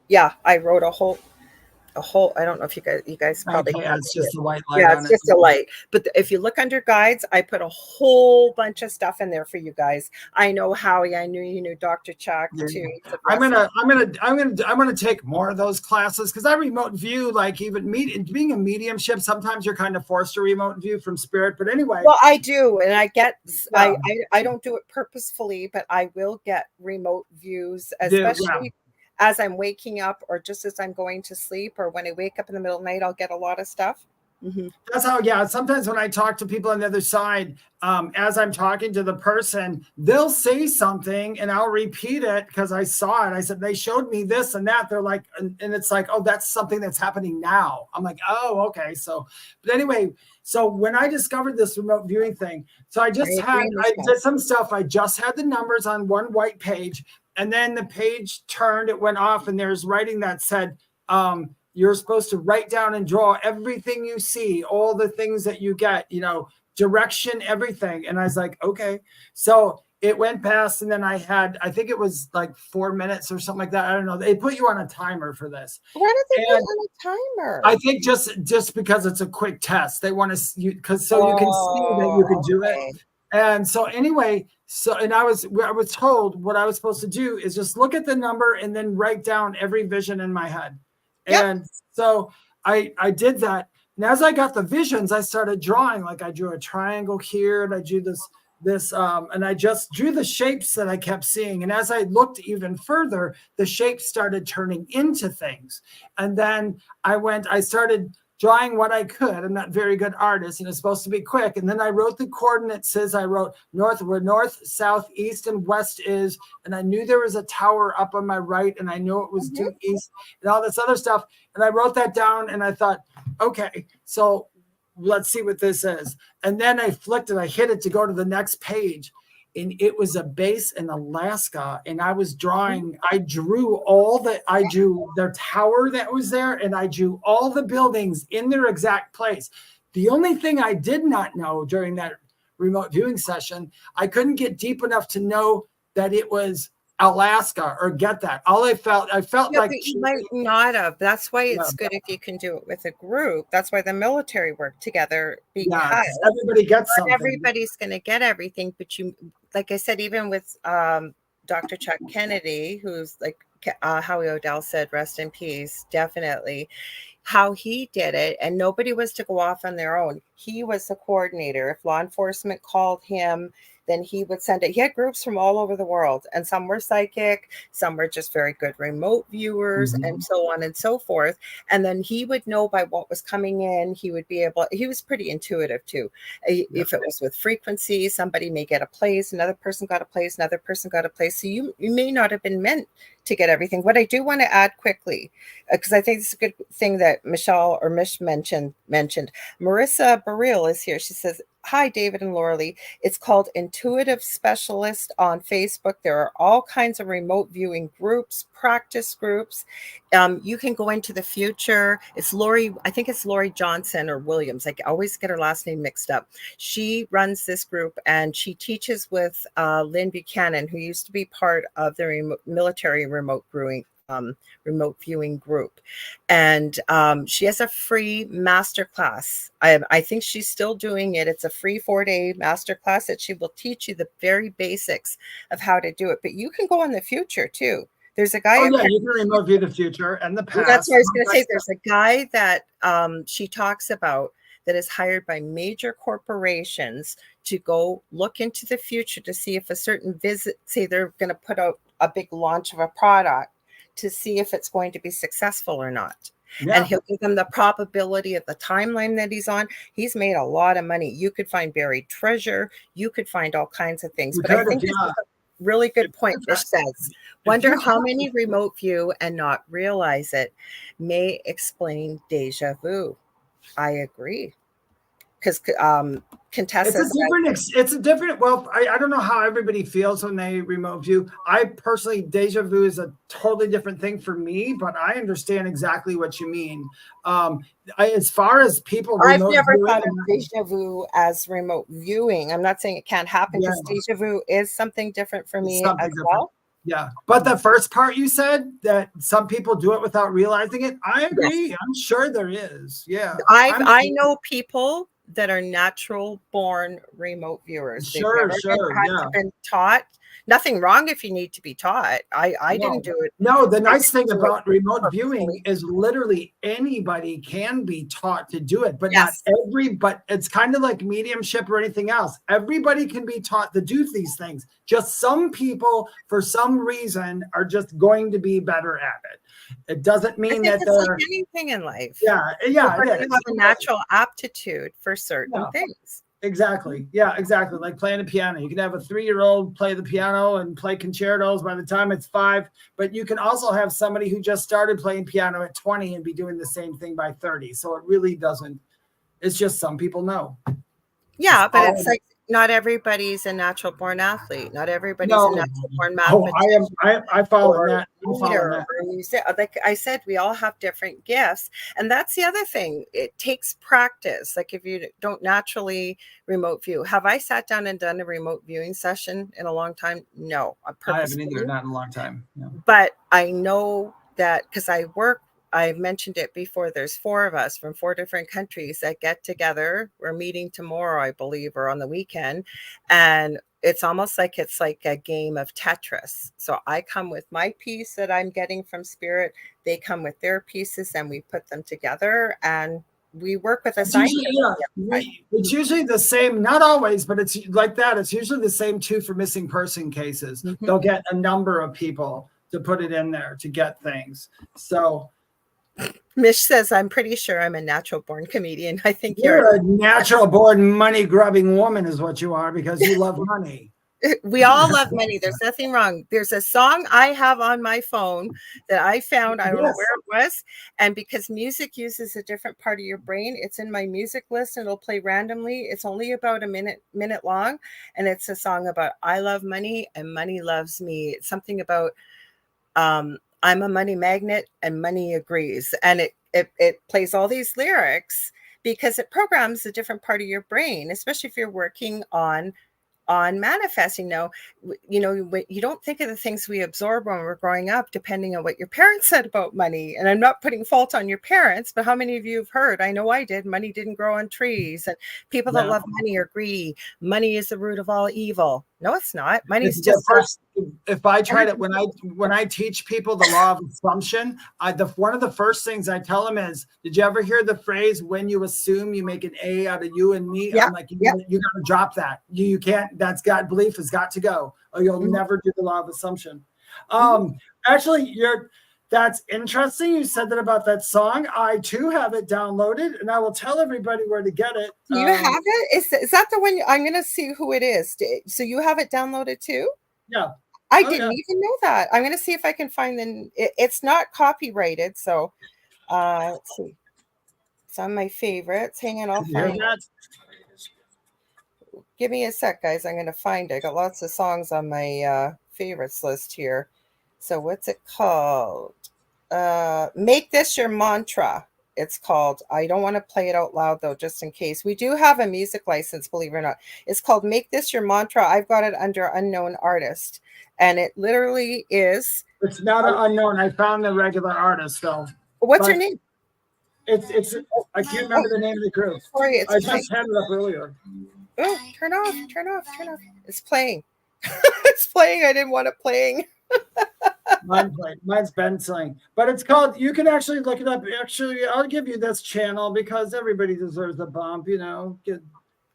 Yeah, I wrote a whole, I don't know if you guys probably can't. It's just a white light. Yeah, it's just a light. But if you look under guides, I put a whole bunch of stuff in there for you guys. I know Howie. I knew you knew Dr. Chuck too. I'm gonna take more of those classes because I remote view, like even being a mediumship. Sometimes you're kind of forced to remote view from spirit. But anyway, well, I do, and I get. I don't do it purposefully, but I will get remote views, especially. As I'm waking up or just as I'm going to sleep or when I wake up in the middle of the night, I'll get a lot of stuff. That's how, sometimes when I talk to people on the other side, as I'm talking to the person, they'll say something and I'll repeat it because I saw it. I said, they showed me this and that. They're like, and it's like, oh, that's something that's happening now. I'm like, oh, okay. So, but anyway, so when I discovered this remote viewing thing, so I did some stuff. I just had the numbers on one white page. And then the page turned, it went off, and there's writing that said, you're supposed to write down and draw everything you see, all the things that you get, direction, everything. And I was like, okay. So it went past, and then I think it was like 4 minutes or something like that. I don't know. They put you on a timer for this. Why did they put on a timer? I think just because it's a quick test. They want to, because you can see that you can do it. And so anyway, and I was told what I was supposed to do is just look at the number and then write down every vision in my head. Yep. And so I did that. And as I got the visions, I started drawing. Like I drew a triangle here, and I drew this, and I just drew the shapes that I kept seeing. And as I looked even further, the shapes started turning into things. And then I started drawing what I could. I'm not a very good artist, and it's supposed to be quick. And then I wrote the coordinates. I wrote where north, south, east, and west is. And I knew there was a tower up on my right, and I knew it was due east and all this other stuff. And I wrote that down, and I thought, okay, so let's see what this is. And then I flicked it. I hit it to go to the next page. And it was a base in Alaska, and I was drawing. I drew the tower that was there, and I drew all the buildings in their exact place. The only thing I did not know during that remote viewing session, I couldn't get deep enough to know that it was Alaska or get that. I felt Yeah, like but you might not have. That's why yeah, it's good if you can do it with a group. That's why the military work together, yeah, because 'cause everybody gets not something. everybody's going to get everything. But you, like I said, even with Dr. Chuck Kennedy, who's like Howie Odell said, rest in peace, definitely. How he did it, and nobody was to go off on their own. He was the coordinator. If law enforcement called him, then he would send it. He had groups from all over the world, and some were psychic, some were just very good remote viewers, and so on and so forth. And then he would know by what was coming in. He would be able, he was pretty intuitive too. If it was with frequency, somebody may get a place, another person got a place, another person got a place. So you may not have been meant to get everything. What I do want to add quickly, because I think it's a good thing that Michelle or Mish mentioned. Marissa Burrell is here. She says, hi, David and Lorilei. It's called Intuitive Specialist on Facebook. There are all kinds of remote viewing groups, practice groups. You can go into the future. It's Lori, I think it's Lori Johnson or Williams. I always get her last name mixed up. She runs this group and she teaches with Lynn Buchanan, who used to be part of the military remote viewing group. And she has a free masterclass. I think she's still doing it. It's a free 4-day masterclass that she will teach you the very basics of how to do it. But you can go in the future too. There's a guy. Oh yeah, you can remote view the future and the past. That's what I was going to say. There's a guy that she talks about that is hired by major corporations to go look into the future to see if a certain visit, say they're going to put out a big launch of a product, to see if it's going to be successful or not. Yeah. And he'll give them the probability of the timeline that he's on. He's made a lot of money. You could find buried treasure. You could find all kinds of things. But I think this is a really good point. Fish says, wonder how many remote view and not realize it may explain deja vu. I agree. Because Contessa, it's a different. Well, I don't know how everybody feels when they remote view. I personally, deja vu is a totally different thing for me, but I understand exactly what you mean. As far as people, I've never thought of deja vu as remote viewing. I'm not saying it can't happen, because deja vu is something different for me as well. Yeah, but the first part you said, that some people do it without realizing it, I agree. Yes. I'm sure there is. Yeah, I know people that are natural born remote viewers. Sure, been taught. Nothing wrong if you need to be taught. I didn't do it. No, the nice thing about remote viewing is literally anybody can be taught to do it, but not but it's kind of like mediumship or anything else. Everybody can be taught to do these things. Just some people, for some reason, are just going to be better at it. It doesn't mean that they're like anything in life. Yeah. You have a natural aptitude for certain things. Exactly. Yeah, exactly. Like playing a piano. You can have a 3-year-old play the piano and play concertos by the time it's 5, but you can also have somebody who just started playing piano at 20 and be doing the same thing by 30. So it really doesn't. It's just some people know. Yeah, but it's like not everybody's a natural born athlete. Not everybody's a natural born mathematician. I follow that. Like I said, we all have different gifts. And that's the other thing. It takes practice. Like if you don't naturally remote view. Have I sat down and done a remote viewing session in a long time? No. I haven't either, not in a long time. No. But I know that because I've mentioned it before, there's 4 of us from 4 different countries that get together. We're meeting tomorrow, I believe, or on the weekend. And it's almost like it's like a game of Tetris. So I come with my piece that I'm getting from Spirit. They come with their pieces and we put them together and we work with a scientist. It's usually the same, not always, but it's like that. It's usually the same too for missing person cases. Mm-hmm. They'll get a number of people to put it in there to get things. So Mish says, I'm pretty sure I'm a natural born comedian. I think you're a natural born money grubbing woman is what you are, because you love money. We all love money. There's nothing wrong. There's a song I have on my phone that I found. I don't know where it was. And because music uses a different part of your brain, it's in my music list and it'll play randomly. It's only about a minute long. And it's a song about I love money and money loves me. It's something about I'm a money magnet and money agrees. And it plays all these lyrics because it programs a different part of your brain, especially if you're working on on manifesting. Now, you know, you don't think of the things we absorb when we're growing up, depending on what your parents said about money. And I'm not putting fault on your parents, but how many of you have heard, I know I did, money didn't grow on trees, and people that love money are greedy. Money is the root of all evil. No, it's not. Money's just if I try to, when I teach people the law of assumption, one of the first things I tell them is, did you ever hear the phrase, when you assume you make an A out of you and me? Yeah. I'm like, you got to drop that. You can't, that's got belief has got to go, or you'll never do the law of assumption. Actually, that's interesting. You said that about that song. I too have it downloaded, and I will tell everybody where to get it. You have it? Is that the one? I'm going to see who it is. So you have it downloaded too? Yeah. I didn't even know that. I'm going to see if I can find it's not copyrighted. So let's see. It's on my favorites. Hang on, I'll find it. Give me a sec, guys. I'm going to find it. I got lots of songs on my favorites list here. So what's it called? Make This Your Mantra. It's called. I don't want to play it out loud, though, just in case. We do have a music license, believe it or not. It's called Make This Your Mantra. I've got it under Unknown Artist. And it literally is. It's not an unknown. I found the regular artist, though. What's her name? It's. I can't remember the name of the group. Sorry, I just had it up earlier. Oh, turn off. It's playing. It's playing. I didn't want it playing. Mine's been playing. But it's called, you can actually look it up. Actually, I'll give you this channel because everybody deserves a bump, you know.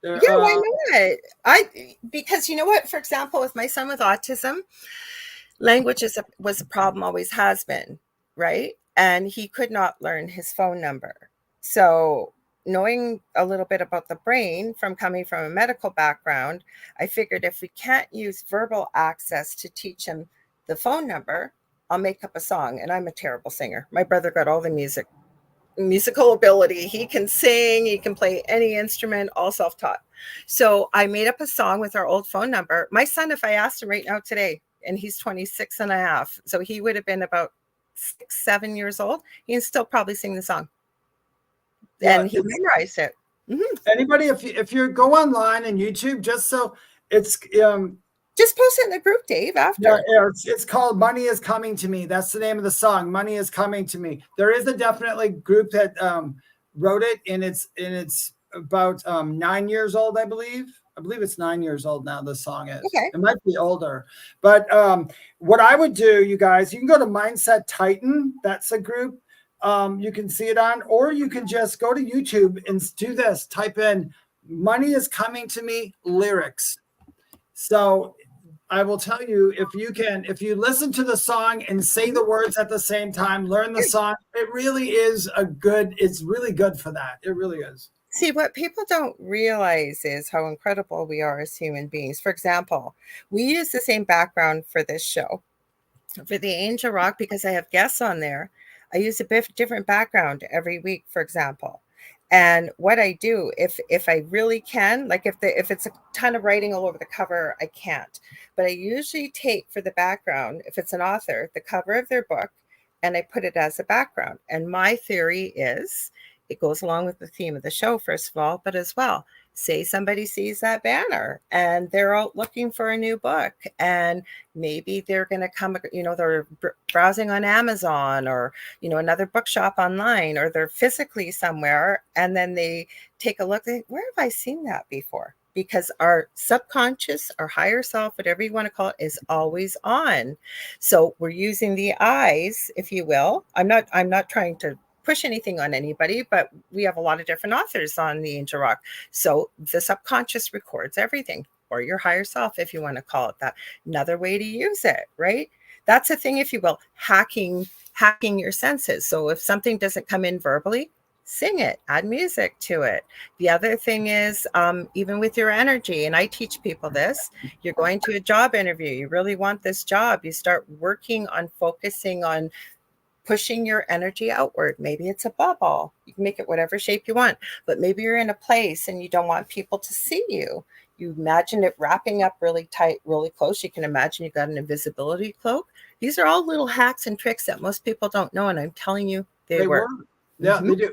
Why not? Because you know what? For example, with my son with autism, language was a problem, always has been, right? And he could not learn his phone number. So knowing a little bit about the brain from coming from a medical background, I figured if we can't use verbal access to teach him the phone number, I'll make up a song. And I'm a terrible singer. My brother got all the musical ability. He can sing, he can play any instrument, all self-taught. So I made up a song with our old phone number. My son, if I asked him right now today, and he's 26 and a half, so he would have been about 6-7 years old, he can still probably sing the song. And he memorized it. Anybody, if you go online and YouTube, just so it's just post it in the group, Dave, after. Yeah, it's called Money Is Coming to Me. That's the name of the song. Money Is Coming to Me. There is a definitely group that wrote it, and it's about 9 years old, I believe. I believe it's 9 years old now, the song is. Okay. It might be older. But what I would do, you guys, you can go to Mindset Titan. That's a group you can see it on, or you can just go to YouTube and do this. Type in Money Is Coming to Me lyrics. So I will tell you, if you listen to the song and say the words at the same time, learn the song, it really is it's really good for that. It really is. See, what people don't realize is how incredible we are as human beings. For example, we use the same background for this show. For the Angel Rock, because I have guests on there, I use a bit different background every week, for example. And what I do, if I really can, like if it's a ton of writing all over the cover, I can't. But I usually take for the background, if it's an author, the cover of their book, and I put it as a background. And my theory is it goes along with the theme of the show, first of all, but as well, say somebody sees that banner and they're out looking for a new book, and maybe they're going to come, they're browsing on Amazon or, another bookshop online, or they're physically somewhere, and then they take a look, where have I seen that before? Because our subconscious, our higher self, whatever you want to call it, is always on. So we're using the eyes, if you will. I'm not trying to push anything on anybody, but we have a lot of different authors on the Angel Rock. So the subconscious records everything, or your higher self, if you want to call it that. Another way to use it, right? That's a thing, if you will, hacking your senses. So if something doesn't come in verbally, sing it, add music to it. The other thing is, even with your energy, and I teach people this, you're going to a job interview, you really want this job, you start working on focusing on pushing your energy outward. Maybe it's a bubble. You can make it whatever shape you want, but maybe you're in a place and you don't want people to see you. You imagine it wrapping up really tight, really close. You can imagine you've got an invisibility cloak. These are all little hacks and tricks that most people don't know, and I'm telling you, they work. Yeah, they do.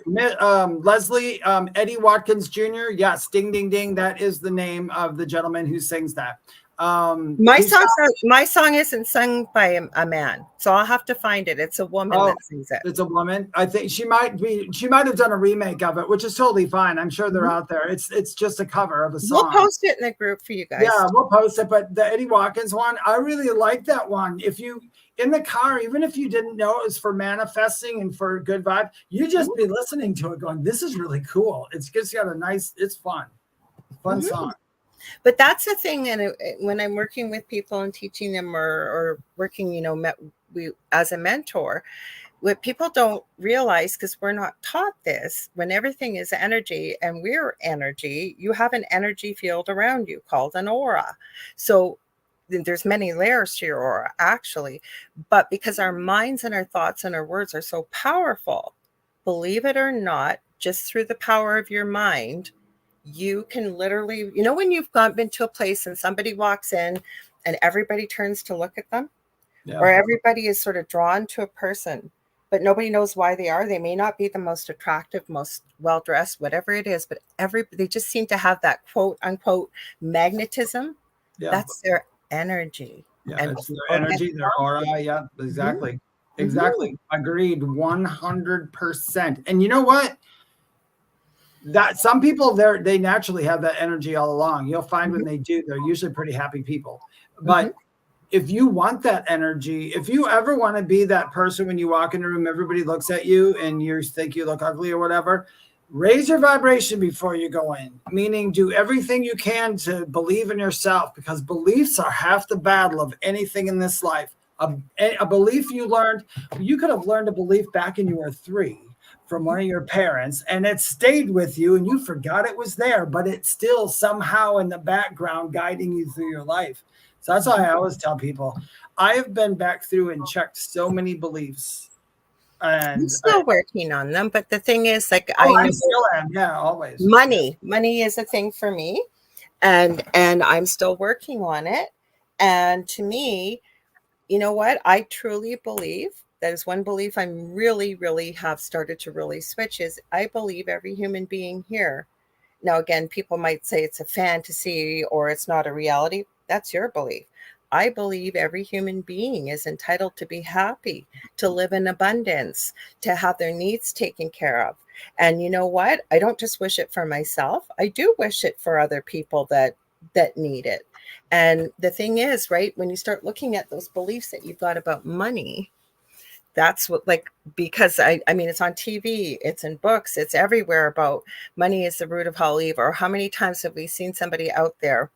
Leslie, Eddie Watkins Jr. Yes, ding, ding, ding. That is the name of the gentleman who sings that. My song isn't sung by a man, so I'll have to find it. It's a woman that sings it. It's a woman. I think she might have done a remake of it, which is totally fine. I'm sure they're out there. It's just a cover of a song. We'll post it in the group for you guys. Yeah, we'll post it. But the Eddie Watkins one, I really like that one. If you in the car, even if you didn't know it was for manifesting and for a good vibe, you just be listening to it going, this is really cool. It's just got a nice, it's fun song. But that's the thing. And when I'm working with people and teaching them or working, as a mentor, what people don't realize, because we're not taught this, when everything is energy and we're energy, you have an energy field around you called an aura. So there's many layers to your aura, actually. But because our minds and our thoughts and our words are so powerful, believe it or not, just through the power of your mind, you can literally, when you've been to a place and somebody walks in and everybody turns to look at them, or everybody is sort of drawn to a person, but nobody knows why they are. They may not be the most attractive, most well-dressed, whatever it is, but they just seem to have that quote unquote magnetism. That's their energy. Yeah, it's their energy, their aura. Yeah, exactly. Mm-hmm. Exactly. Agreed. 100%. And you know what? That some people they naturally have that energy all along. You'll find when they do, they're usually pretty happy people. But if you want that energy, if you ever want to be that person when you walk in a room, everybody looks at you and you think you look ugly or whatever, raise your vibration before you go in, meaning do everything you can to believe in yourself, because beliefs are half the battle of anything in this life. A belief you could have learned a belief back when you were 3 from one of your parents, and it stayed with you and you forgot it was there, but it's still somehow in the background guiding you through your life. So that's why I always tell people, I have been back through and checked so many beliefs. And I'm still working on them. But the thing is, I still am. Yeah, always. Money is a thing for me. And I'm still working on it. And to me, you know what? I truly believe, that is one belief I'm really, really have started to really switch, is I believe every human being here. Now, again, people might say it's a fantasy or it's not a reality. That's your belief. I believe every human being is entitled to be happy, to live in abundance, to have their needs taken care of. And you know what? I don't just wish it for myself. I do wish it for other people that need it. And the thing is, right, when you start looking at those beliefs that you've got about money, that's what, because I mean, it's on TV, it's in books, it's everywhere about money is the root of all evil. Or how many times have we seen somebody out there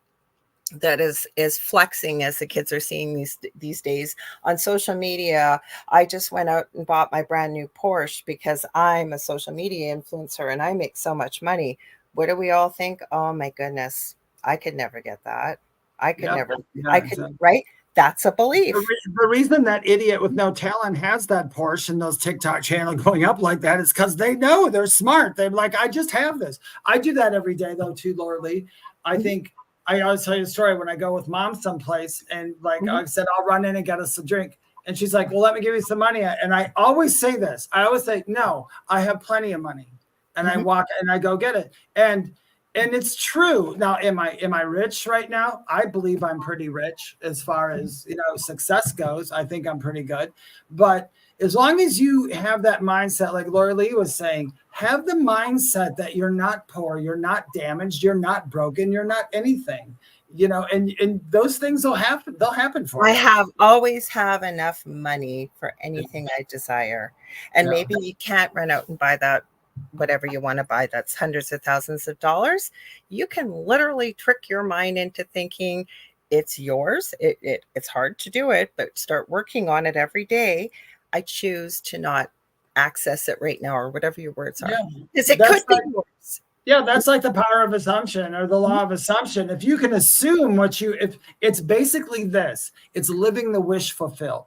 that is flexing, as the kids are seeing these days on social media? I just went out and bought my brand new Porsche because I'm a social media influencer and I make so much money. What do we all think? Oh my goodness, I could never get that. I could never. I could, exactly. Right? That's a belief. The reason that idiot with no talent has that Porsche and those TikTok channels going up like that is because they know, they're smart. They're like, I just have this. I do that every day though too, Lorilei. I think I always tell you a story when I go with mom someplace and I said, I'll run in and get us a drink. And she's like, well, let me give you some money. And I always say this. I always say, no, I have plenty of money. And I walk and I go get it. And it's true. Now, am I rich right now? I believe I'm pretty rich as far as, success goes. I think I'm pretty good. But as long as you have that mindset, like Lorilei was saying, have the mindset that you're not poor, you're not damaged, you're not broken, you're not anything, and those things will happen. They'll happen for you. I always have enough money for anything I desire. And maybe you can't run out and buy that, whatever you want to buy, that's hundreds of thousands of dollars. You can literally trick your mind into thinking it's yours. It's hard to do it, but start working on it every day. I choose to not access it right now, or whatever your words are. Because it could be yours. Yeah, that's like the power of assumption or the law of assumption. If you can assume if it's basically this, it's living the wish fulfilled.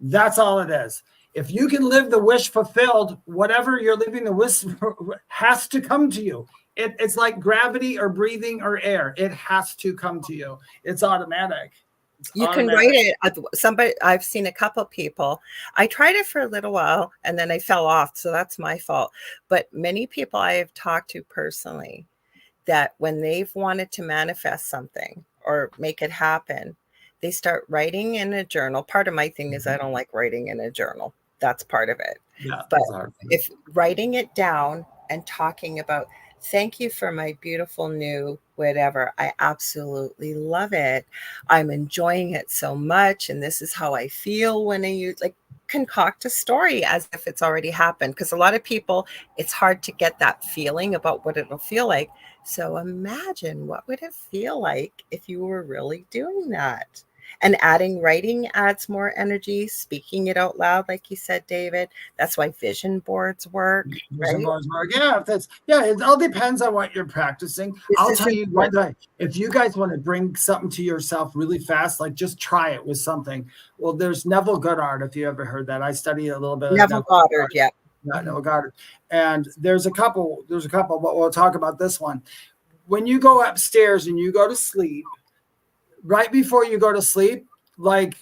That's all it is. If you can live the wish fulfilled, whatever you're living the wish has to come to you. It's like gravity or breathing or air. It has to come to you. It's automatic. You can write it. Somebody, I've seen a couple people. I tried it for a little while and then I fell off. So that's my fault. But many people I have talked to personally, that when they've wanted to manifest something or make it happen, they start writing in a journal. Part of my thing is I don't like writing in a journal. That's part of it. Yeah, but if writing it down and talking about, thank you for my beautiful new whatever, I absolutely love it, I'm enjoying it so much, and this is how I feel when I use, like, concoct a story as if it's already happened, because a lot of people, it's hard to get that feeling about what it'll feel like. So imagine what would it feel like if you were really doing that. And adding writing adds more energy, speaking it out loud, like you said, David. That's why vision boards work. Vision boards work. Yeah, it all depends on what you're practicing. I'll tell you one thing. If you guys want to bring something to yourself really fast, like just try it with something. Well, there's Neville Goddard, if you ever heard that. I studied a little bit of Neville Goddard, yeah. Neville Goddard. And there's a couple, but we'll talk about this one. When you go upstairs and you go to sleep, right before you go to sleep, like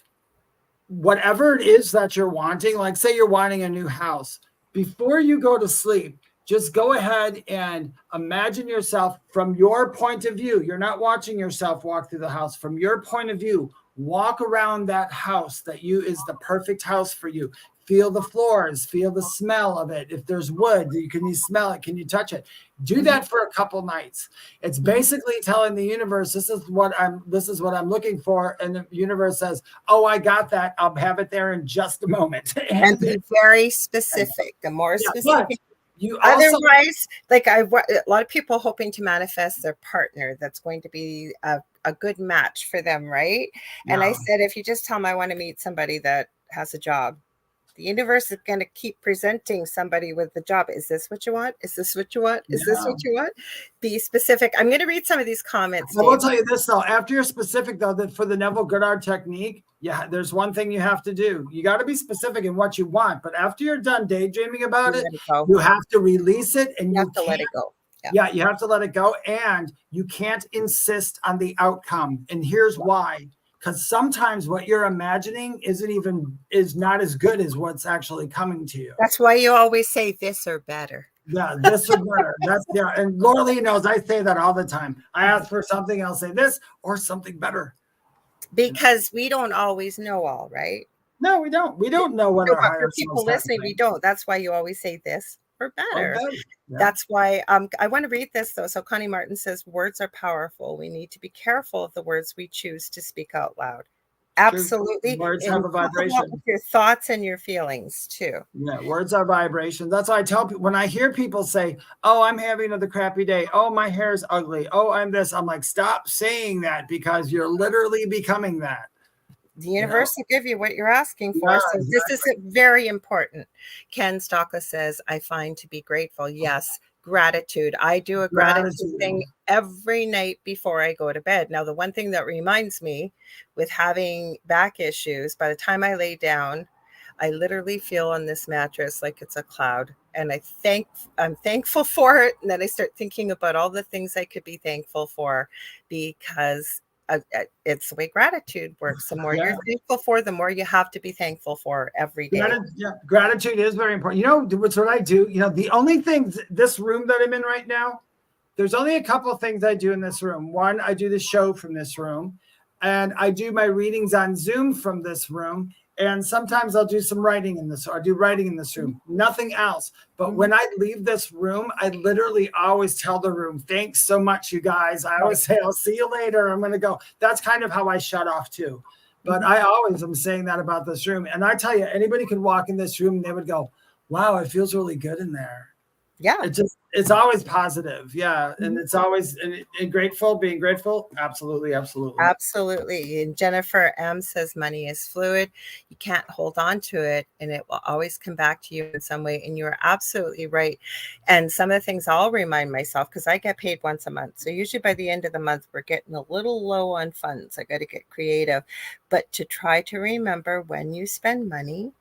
whatever it is that you're wanting, like say you're wanting a new house, before you go to sleep, just go ahead and imagine yourself from your point of view. You're not watching yourself walk through the house. From your point of view, walk around that house that is the perfect house for you. Feel the floors, feel the smell of it. If there's wood, can you smell it? Can you touch it? Do that for a couple nights. It's basically telling the universe, this is what I'm looking for. And the universe says, oh, I got that. I'll have it there in just a moment. And be very specific. The more specific. You also, otherwise, like a lot of people hoping to manifest their partner that's going to be a good match for them, right? Yeah. And I said, if you just tell them I want to meet somebody that has a job, the universe is going to keep presenting somebody with the job. Is this what you want? Is this what you want? Is this what you want? Be specific. I'm going to read some of these comments. I will tell you this, though. After you're specific, though, that for the Neville Goddard technique, there's one thing you have to do. You got to be specific in what you want. But after you're done daydreaming about it, you have to release it, and you have to let it go. Yeah, you have to let it go, and you can't insist on the outcome. And here's why. Because sometimes what you're imagining is not as good as what's actually coming to you. That's why you always say this or better. Yeah, this or better. And Lorilei knows I say that all the time. I ask for something, I'll say this or something better. Because we don't always know all, right? No, we don't. We don't know what our higher people listening, we don't. That's why you always say this or better. Yeah. That's why I want to read this, though. So Connie Martin says, words are powerful. We need to be careful of the words we choose to speak out loud. Absolutely. Words have a vibration. With your thoughts and your feelings, too. Yeah, words are vibration. That's why I tell people, when I hear people say, oh, I'm having another crappy day. Oh, my hair's ugly. Oh, I'm this. I'm like, stop saying that, because you're literally becoming that. The universe will give you what you're asking for. Yeah, so exactly. This is very important. Ken Stocka says, I find to be grateful. Yes, gratitude. I do a gratitude thing every night before I go to bed. Now, the one thing that reminds me with having back issues, by the time I lay down, I literally feel on this mattress like it's a cloud. And I'm thankful for it. And then I start thinking about all the things I could be thankful for, because it's the way gratitude works. The more you're thankful for, the more you have to be thankful for every day. Gratitude is very important. You know, what's what I do? You know, the only thing, this room that I'm in right now, there's only a couple of things I do in this room. One, I do the show from this room, and I do my readings on Zoom from this room. And sometimes I'll do some writing in this, or I do writing in this room, nothing else. But when I leave this room, I literally always tell the room, thanks so much, you guys. I always say, I'll see you later. I'm going to go. That's kind of how I shut off too. But I always am saying that about this room. And I tell you, anybody could walk in this room and they would go, wow, it feels really good in there. Yeah. It's always positive. Yeah. And it's always and grateful, being grateful. Absolutely. Absolutely. Absolutely. And Jennifer M says money is fluid. You can't hold on to it, and it will always come back to you in some way. And you're absolutely right. And some of the things I'll remind myself, because I get paid once a month. So usually by the end of the month, we're getting a little low on funds. I got to get creative. But to try to remember, when you spend money,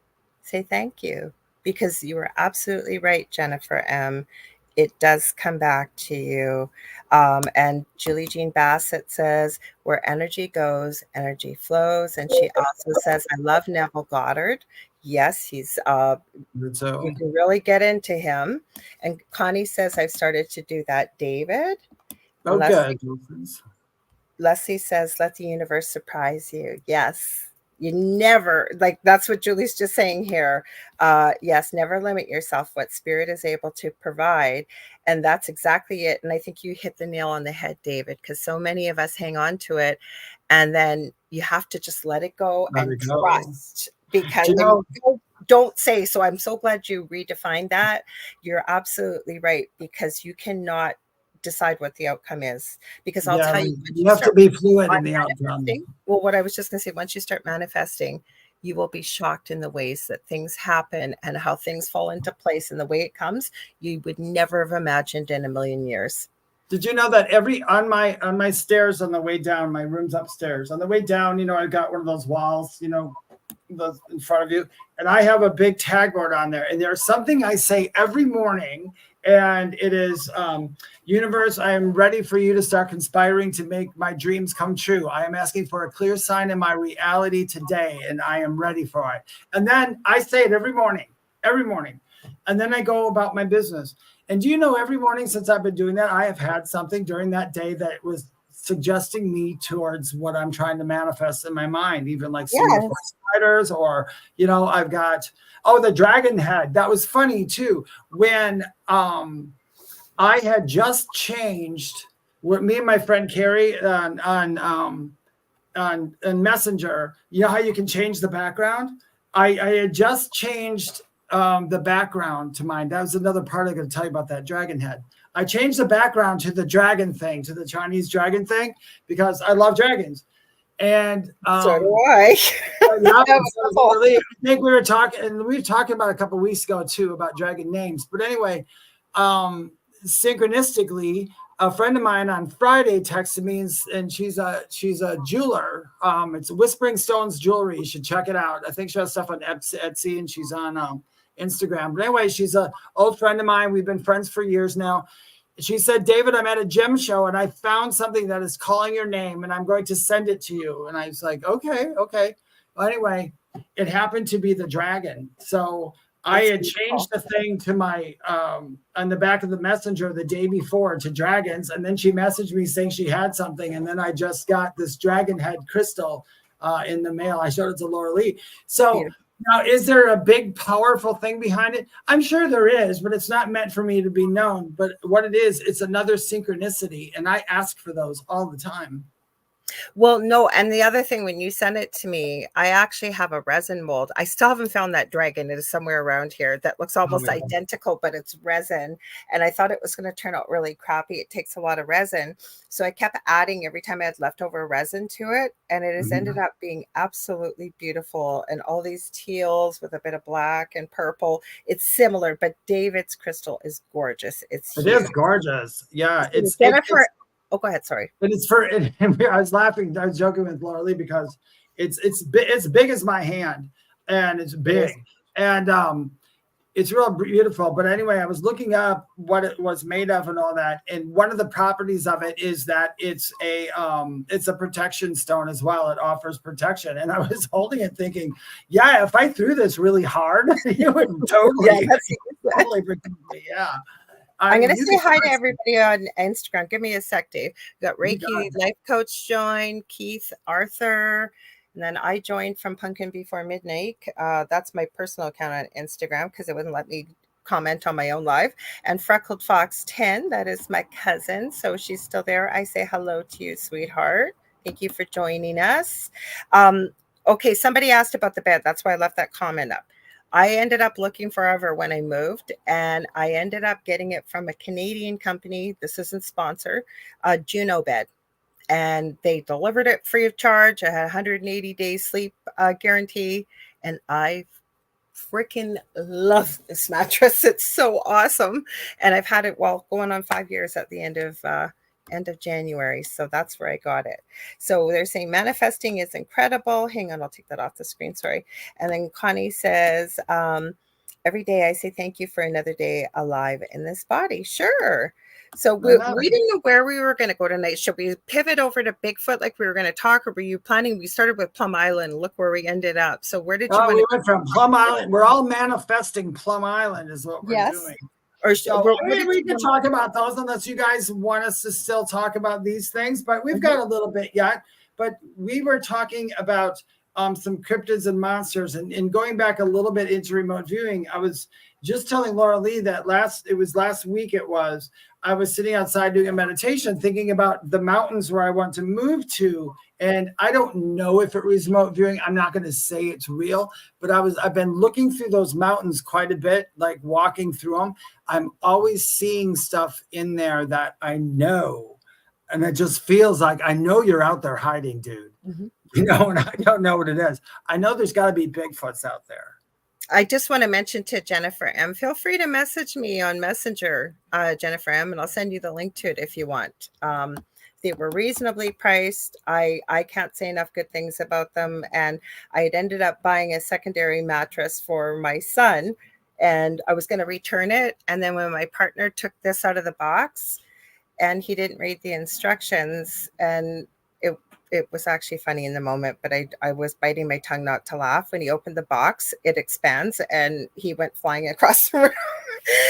say thank you. Because you were absolutely right, Jennifer M. it does come back to you. And Julie Jean Bassett says, where energy goes, energy flows. And she also says, I love Neville Goddard. Yes, he's So you can really get into him. And Connie says, I've started to do that. David. oh, Leslie, good. Leslie says, let the universe surprise you. Yes. You never, like, that's what Julie's just saying here. Yes, never limit yourself what spirit is able to provide. And that's exactly it. And I think you hit the nail on the head, David, because so many of us hang on to it. And then you have to just let it go Let and it go. trust. Because You know, don't say, so I'm so glad you redefined that. You're absolutely right, because you cannot decide what the outcome is. Because I'll yeah, tell you, you have to be fluid in the outcome. manifesting, well, what I was just going to say, once you start manifesting, you will be shocked in the ways that things happen and how things fall into place and the way it comes. You would never have imagined in a million years. Did you know that on my stairs on the way down, my room's upstairs. On the way down, you know, I got one of those walls, you know, those in front of you, and I have a big tag board on there. And there's something I say every morning, and it is, universe, I am ready for you to start conspiring to make my dreams come true. I am asking for a clear sign in my reality today, and I am ready for it. And then I say it every morning. And then I go about my business. And do you know, every morning since I've been doing that, I have had something during that day that was suggesting me towards what I'm trying to manifest in my mind, even like seeing the spiders, or, you know, I've got, the dragon head. That was funny too. When I had just changed with me and my friend Carrie on Messenger, you know how you can change the background? I had just changed the background to mine. That was another part I'm going to tell you about that dragon head. I changed the background to the dragon thing, to the Chinese dragon thing, because I love dragons. And so do I. I think we were talking about a couple of weeks ago too about dragon names. But anyway, synchronistically, a friend of mine on Friday texted me, and she's a jeweler. It's Whispering Stones Jewelry. You should check it out. I think she has stuff on Etsy, and she's on Instagram. But anyway, she's an old friend of mine. We've been friends for years now. She said, David, I'm at a gem show, and I found something that is calling your name, and I'm going to send it to you. And I was like, okay. Well, anyway, it happened to be the dragon. So I had changed the thing to my on the back of the messenger the day before to dragons, and then she messaged me saying she had something, and then I just got this dragon head crystal in the mail. I showed it to Lorilei. So now, is there a big, powerful thing behind it? I'm sure there is, but it's not meant for me to be known. But what it is, it's another synchronicity, and I ask for those all the time. Well, no, and the other thing, when you send it to me, I actually have a resin mold. I still haven't found that dragon. It is somewhere around here that looks almost identical, but it's resin. And I thought it was going to turn out really crappy. It takes a lot of resin. So I kept adding every time I had leftover resin to it. And it has ended up being absolutely beautiful. And all these teals with a bit of black and purple. It's similar, but David's crystal is gorgeous. It is gorgeous. Yeah. It's Jennifer. Oh, go ahead. Sorry. But it's I was laughing. I was joking with Lorilei because it's big as my hand, and it's big, and it's real beautiful. But anyway, I was looking up what it was made of and all that, and one of the properties of it is that it's a protection stone as well. It offers protection, and I was holding it thinking, yeah, if I threw this really hard, you would totally protect me. Yeah. I'm going to say hi to everybody on Instagram. Give me a sec, Dave. We got Reiki Life Coach joined, Keith, Arthur, and then I joined from Pumpkin Before Midnight. That's my personal account on Instagram because it wouldn't let me comment on my own live. And Freckled Fox 10, that is my cousin. So she's still there. I say hello to you, sweetheart. Thank you for joining us. Okay, somebody asked about the bed. That's why I left that comment up. I ended up looking forever when I moved, and I ended up getting it from a Canadian company. This isn't sponsored, a Juno bed, and they delivered it free of charge. I had 180 days sleep guarantee, and I freaking love this mattress. It's so awesome, and I've had it going on 5 years at the end of January. So that's where I got it. So they're saying manifesting is incredible. Hang on, I'll take that off the screen. Sorry. And then Connie says, every day I say thank you for another day alive in this body. Sure. So we didn't know where we were going to go tonight. Should we pivot over to Bigfoot like we were going to talk, or were you planning? We started with Plum Island. Look where we ended up. So where did you want we went from Plum Island. We're all manifesting Plum Island is what we're doing. Or so we can talk about those unless you guys want us to still talk about these things, but we've got a little bit yet. But we were talking about some cryptids and monsters, and going back a little bit into remote viewing. I was just telling Lorilei that last week I was sitting outside doing a meditation, thinking about the mountains where I want to move to. And I don't know if it was remote viewing. I'm not going to say it's real, but I've been looking through those mountains quite a bit, like walking through them. I'm always seeing stuff in there that I know. And it just feels like I know you're out there hiding, dude. Mm-hmm. And I don't know what it is. I know there's got to be Bigfoots out there. I just want to mention to Jennifer M, feel free to message me on Messenger, Jennifer M, and I'll send you the link to it if you want. They were reasonably priced. I can't say enough good things about them. And I had ended up buying a secondary mattress for my son, and I was going to return it. And then when my partner took this out of the box and he didn't read the instructions, and it was actually funny in the moment, but I was biting my tongue not to laugh. When he opened the box, it expands and he went flying across the room.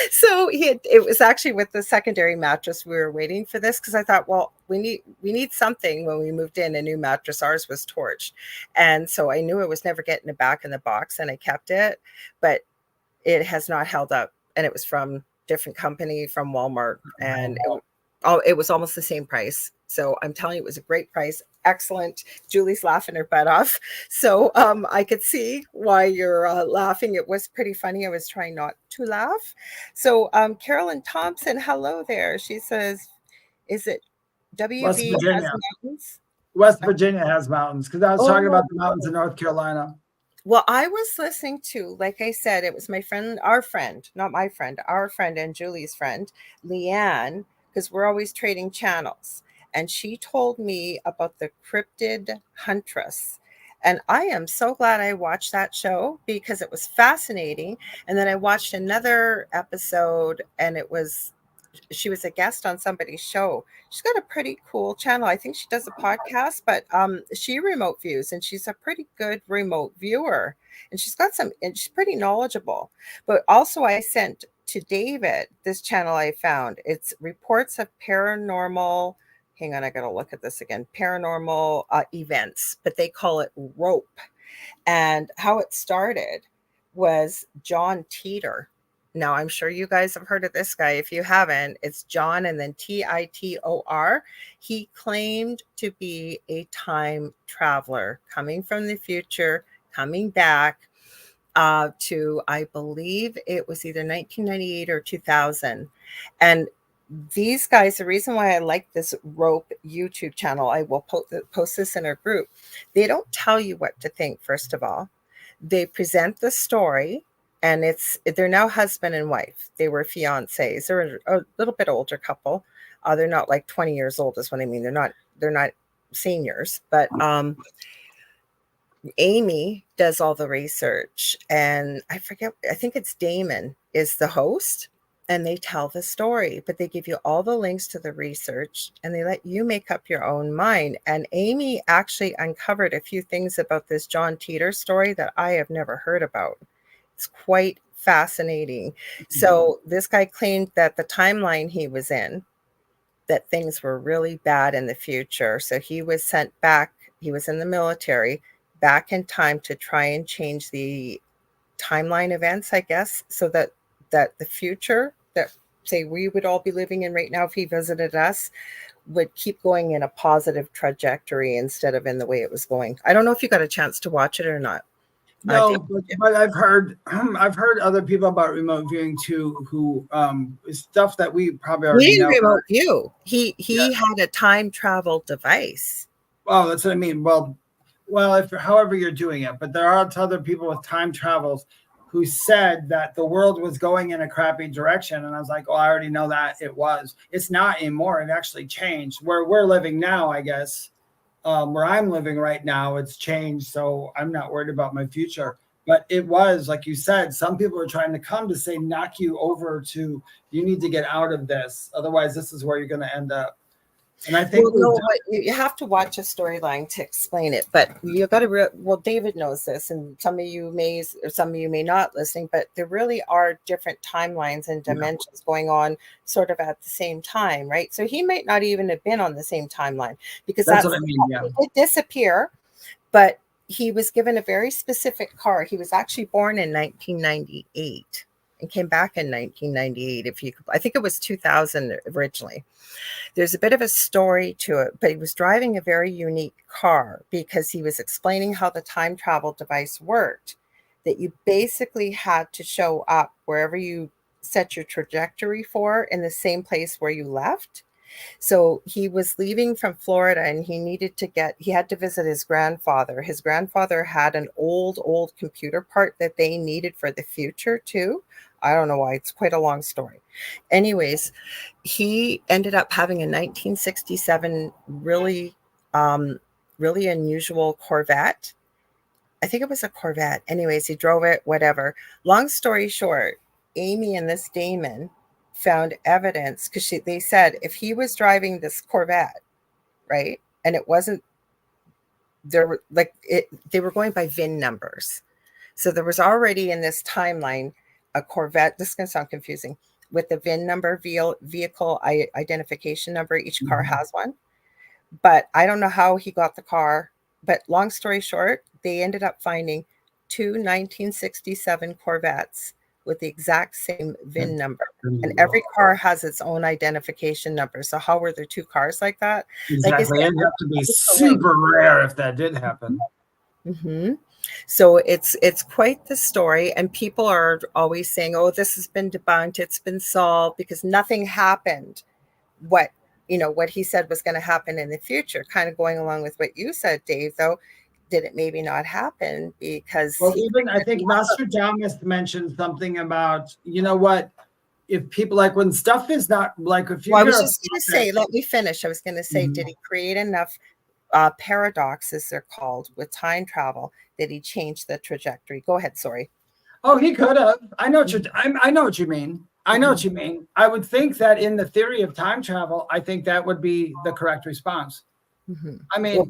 So it was actually with the secondary mattress. We were waiting for this because I thought, well, we need something. When we moved in, a new mattress, ours was torched. And so I knew it was never getting it back in the box, and I kept it, but it has not held up. And it was from different company, from Walmart, and it was almost the same price. So I'm telling you, it was a great price. Excellent. Julie's laughing her butt off. So I could see why you're laughing. It was pretty funny. I was trying not to laugh. So Carolyn Thompson, hello there. She says, is it WV has mountains? West Virginia has mountains, because I was talking about the mountains in North Carolina. Well, I was listening to, like I said, it was my friend, our friend, not my friend, our friend and Julie's friend, Leanne, because we're always trading channels. And she told me about the Cryptid Huntress. And I am so glad I watched that show because it was fascinating. And then I watched another episode, and she was a guest on somebody's show. She's got a pretty cool channel. I think she does a podcast, but she remote views, and she's a pretty good remote viewer. And she's pretty knowledgeable. But also I sent to David this channel I found. It's reports of paranormal, hang on, I got to look at this again, paranormal events, but they call it ROPE. And how it started was John Titor. Now, I'm sure you guys have heard of this guy. If you haven't, it's John and then Titor. He claimed to be a time traveler coming from the future, coming back to, I believe it was either 1998 or 2000. And these guys, the reason why I like this ROPE YouTube channel, I will post this in our group. They don't tell you what to think, first of all. They present the story, and they're now husband and wife. They were fiancés. They're a little bit older couple. They're not like 20 years old is what I mean. They're not seniors, but Amy does all the research, and I think it's Damon is the host. And they tell the story, but they give you all the links to the research, and they let you make up your own mind. And Amy actually uncovered a few things about this John Titor story that I have never heard about. It's quite fascinating. Mm-hmm. So this guy claimed that the timeline he was in, that things were really bad in the future. So he was sent back. He was in the military, back in time to try and change the timeline events, I guess, so that the future that, say, we would all be living in right now if he visited us would keep going in a positive trajectory instead of in the way it was going. I don't know if you got a chance to watch it or not. No, but I've heard other people about remote viewing too, who stuff that we probably already know. Remote view. He had a time travel device. Oh, that's what I mean. Well, if however you're doing it, but there are other people with time travels who said that the world was going in a crappy direction. And I was like, oh, I already know that it was. It's not anymore. It actually changed. Where we're living now, I guess, where I'm living right now, it's changed. So I'm not worried about my future. But it was, like you said, some people are trying to come to say, knock you over to, you need to get out of this. Otherwise, this is where you're going to end up. And I think you have to watch a storyline to explain it, but you got to. Well, David knows this, and some of you may, or some of you may not listening. But there really are different timelines and dimensions going on, sort of at the same time, right? So he might not even have been on the same timeline, because that's what I mean. Yeah, he did disappear, but he was given a very specific car. He was actually born in 1998 and came back in 1998. I think it was 2000 originally. There's a bit of a story to it, but he was driving a very unique car because he was explaining how the time travel device worked, that you basically had to show up wherever you set your trajectory for in the same place where you left. So he was leaving from Florida and he had to visit his grandfather. His grandfather had an old computer part that they needed for the future too. I don't know why. It's quite a long story. Anyways, he ended up having a 1967 really unusual Corvette. I think it was a Corvette. Anyways, he drove it, whatever. Long story short, Amy and this Damon found evidence, because they said if he was driving this Corvette, right, and it wasn't there, they were going by VIN numbers. So there was already in this timeline a Corvette. This is going to sound confusing, with the VIN number, vehicle identification number. Each car has one, but I don't know how he got the car. But long story short, they ended up finding two 1967 Corvettes with the exact same VIN number. And every car has its own identification number. So how were there two cars like that? Exactly. It'd have to be super rare if that did happen. Mm-hmm. So it's quite the story. And people are always saying, oh, this has been debunked. It's been solved, because nothing happened. What he said was going to happen in the future, kind of going along with what you said, Dave, though. Did it maybe not happen? Because even I think Nostradamus mentioned something about, if people, like, when stuff is not like, if you, I was just going to say, let me finish. I was going to say, did he create enough paradoxes, they're called, with time travel, that he changed the trajectory? Go ahead. Sorry. Oh, he could have. I know what you mean. I know what you mean. I would think that in the theory of time travel, I think that would be the correct response. Mm-hmm. I mean,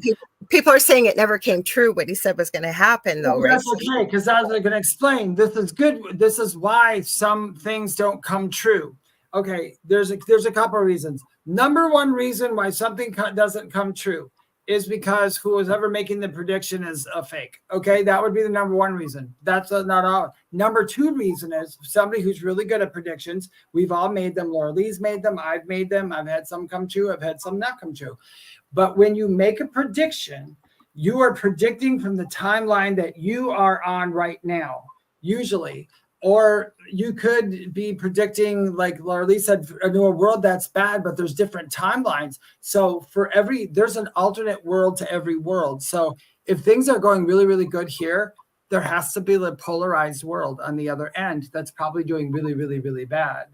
people are saying it never came true. What he said was going to happen, though, right? That's okay, because as I'm going to explain, this is good. This is why some things don't come true. Okay, there's a couple of reasons. Number one reason why something doesn't come true is because who was ever making the prediction is a fake. Okay, that would be the number one reason. That's not all. Number two reason is somebody who's really good at predictions. We've all made them. Lorilei's made them. I've made them. I've had some come true. I've had some not come true. But when you make a prediction, you are predicting from the timeline that you are on right now, usually. Or you could be predicting, like Lorilei said, a new world that's bad, but there's different timelines. So there's an alternate world to every world. So if things are going really, really good here, there has to be a polarized world on the other end that's probably doing really, really, really bad.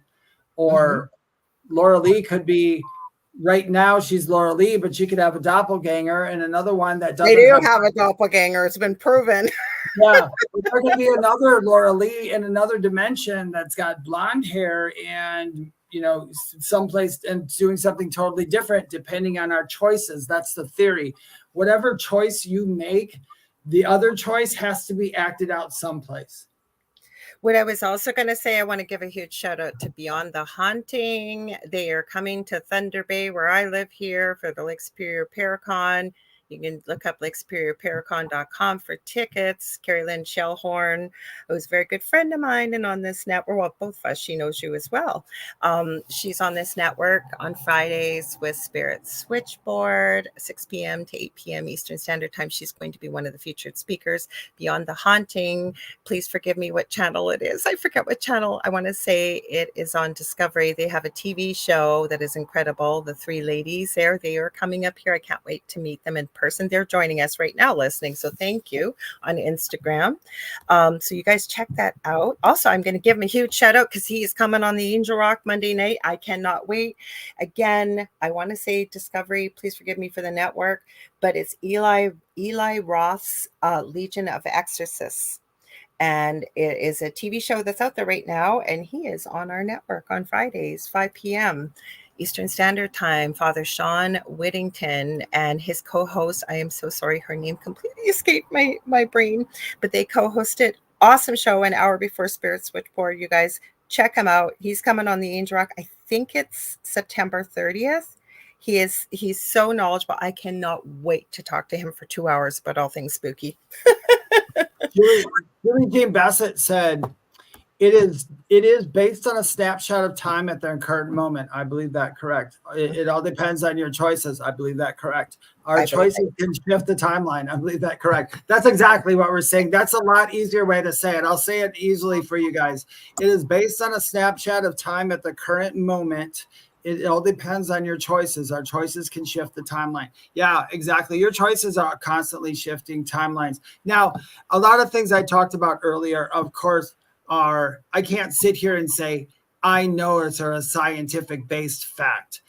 Or Lorilei could be, right now she's Lorilei, but she could have a doppelganger, and another one that doesn't. They do have a doppelganger. It's been proven. Yeah, there could be another Lorilei in another dimension that's got blonde hair and, someplace and doing something totally different depending on our choices. That's the theory. Whatever choice you make, the other choice has to be acted out someplace. What I was also going to say, I want to give a huge shout out to Beyond the Haunting. They are coming to Thunder Bay, where I live here, for the Lake Superior Paracon. You can look up lakesuperiorparacon.com for tickets. Carrie Lynn Shellhorn, who's a very good friend of mine and on this network. Well, both of us, she knows you as well. She's on this network on Fridays with Spirit Switchboard, 6 p.m. to 8 p.m. Eastern Standard Time. She's going to be one of the featured speakers. Beyond the Haunting, please forgive me what channel it is. I forget what channel. I want to say it is on Discovery. They have a TV show that is incredible. The three ladies there, they are coming up here. I can't wait to meet them in person. They're joining us right now listening. So thank you on Instagram. So you guys check that out. Also, I'm going to give him a huge shout out because he is coming on the Angel Rock Monday night. I cannot wait. Again, I want to say Discovery, please forgive me for the network, but it's Eli Roth's Legion of Exorcists. And it is a TV show that's out there right now, and he is on our network on Fridays, 5 p.m. Eastern Standard Time. Father Sean Whittington and his co-host, I am so sorry, her name completely escaped my brain, but they co-hosted. Awesome show, an hour before Spirit Switchboard. You guys check him out. He's coming on the Angel Rock. I think it's September 30th. He's so knowledgeable. I cannot wait to talk to him for 2 hours about all things spooky. Julie Jean Bassett said, it is based on a snapshot of time at their current moment. I believe that correct. It all depends on your choices. I believe that correct. Our choices can shift the timeline. I believe that correct. That's exactly what we're saying. That's a lot easier way to say it. I'll say it easily for you guys. It is based on a snapshot of time at the current moment. It all depends on your choices. Our choices can shift the timeline. Yeah, exactly. Your choices are constantly shifting timelines. Now, a lot of things I talked about earlier, of course, are I can't sit here and say, I know it's a scientific based fact.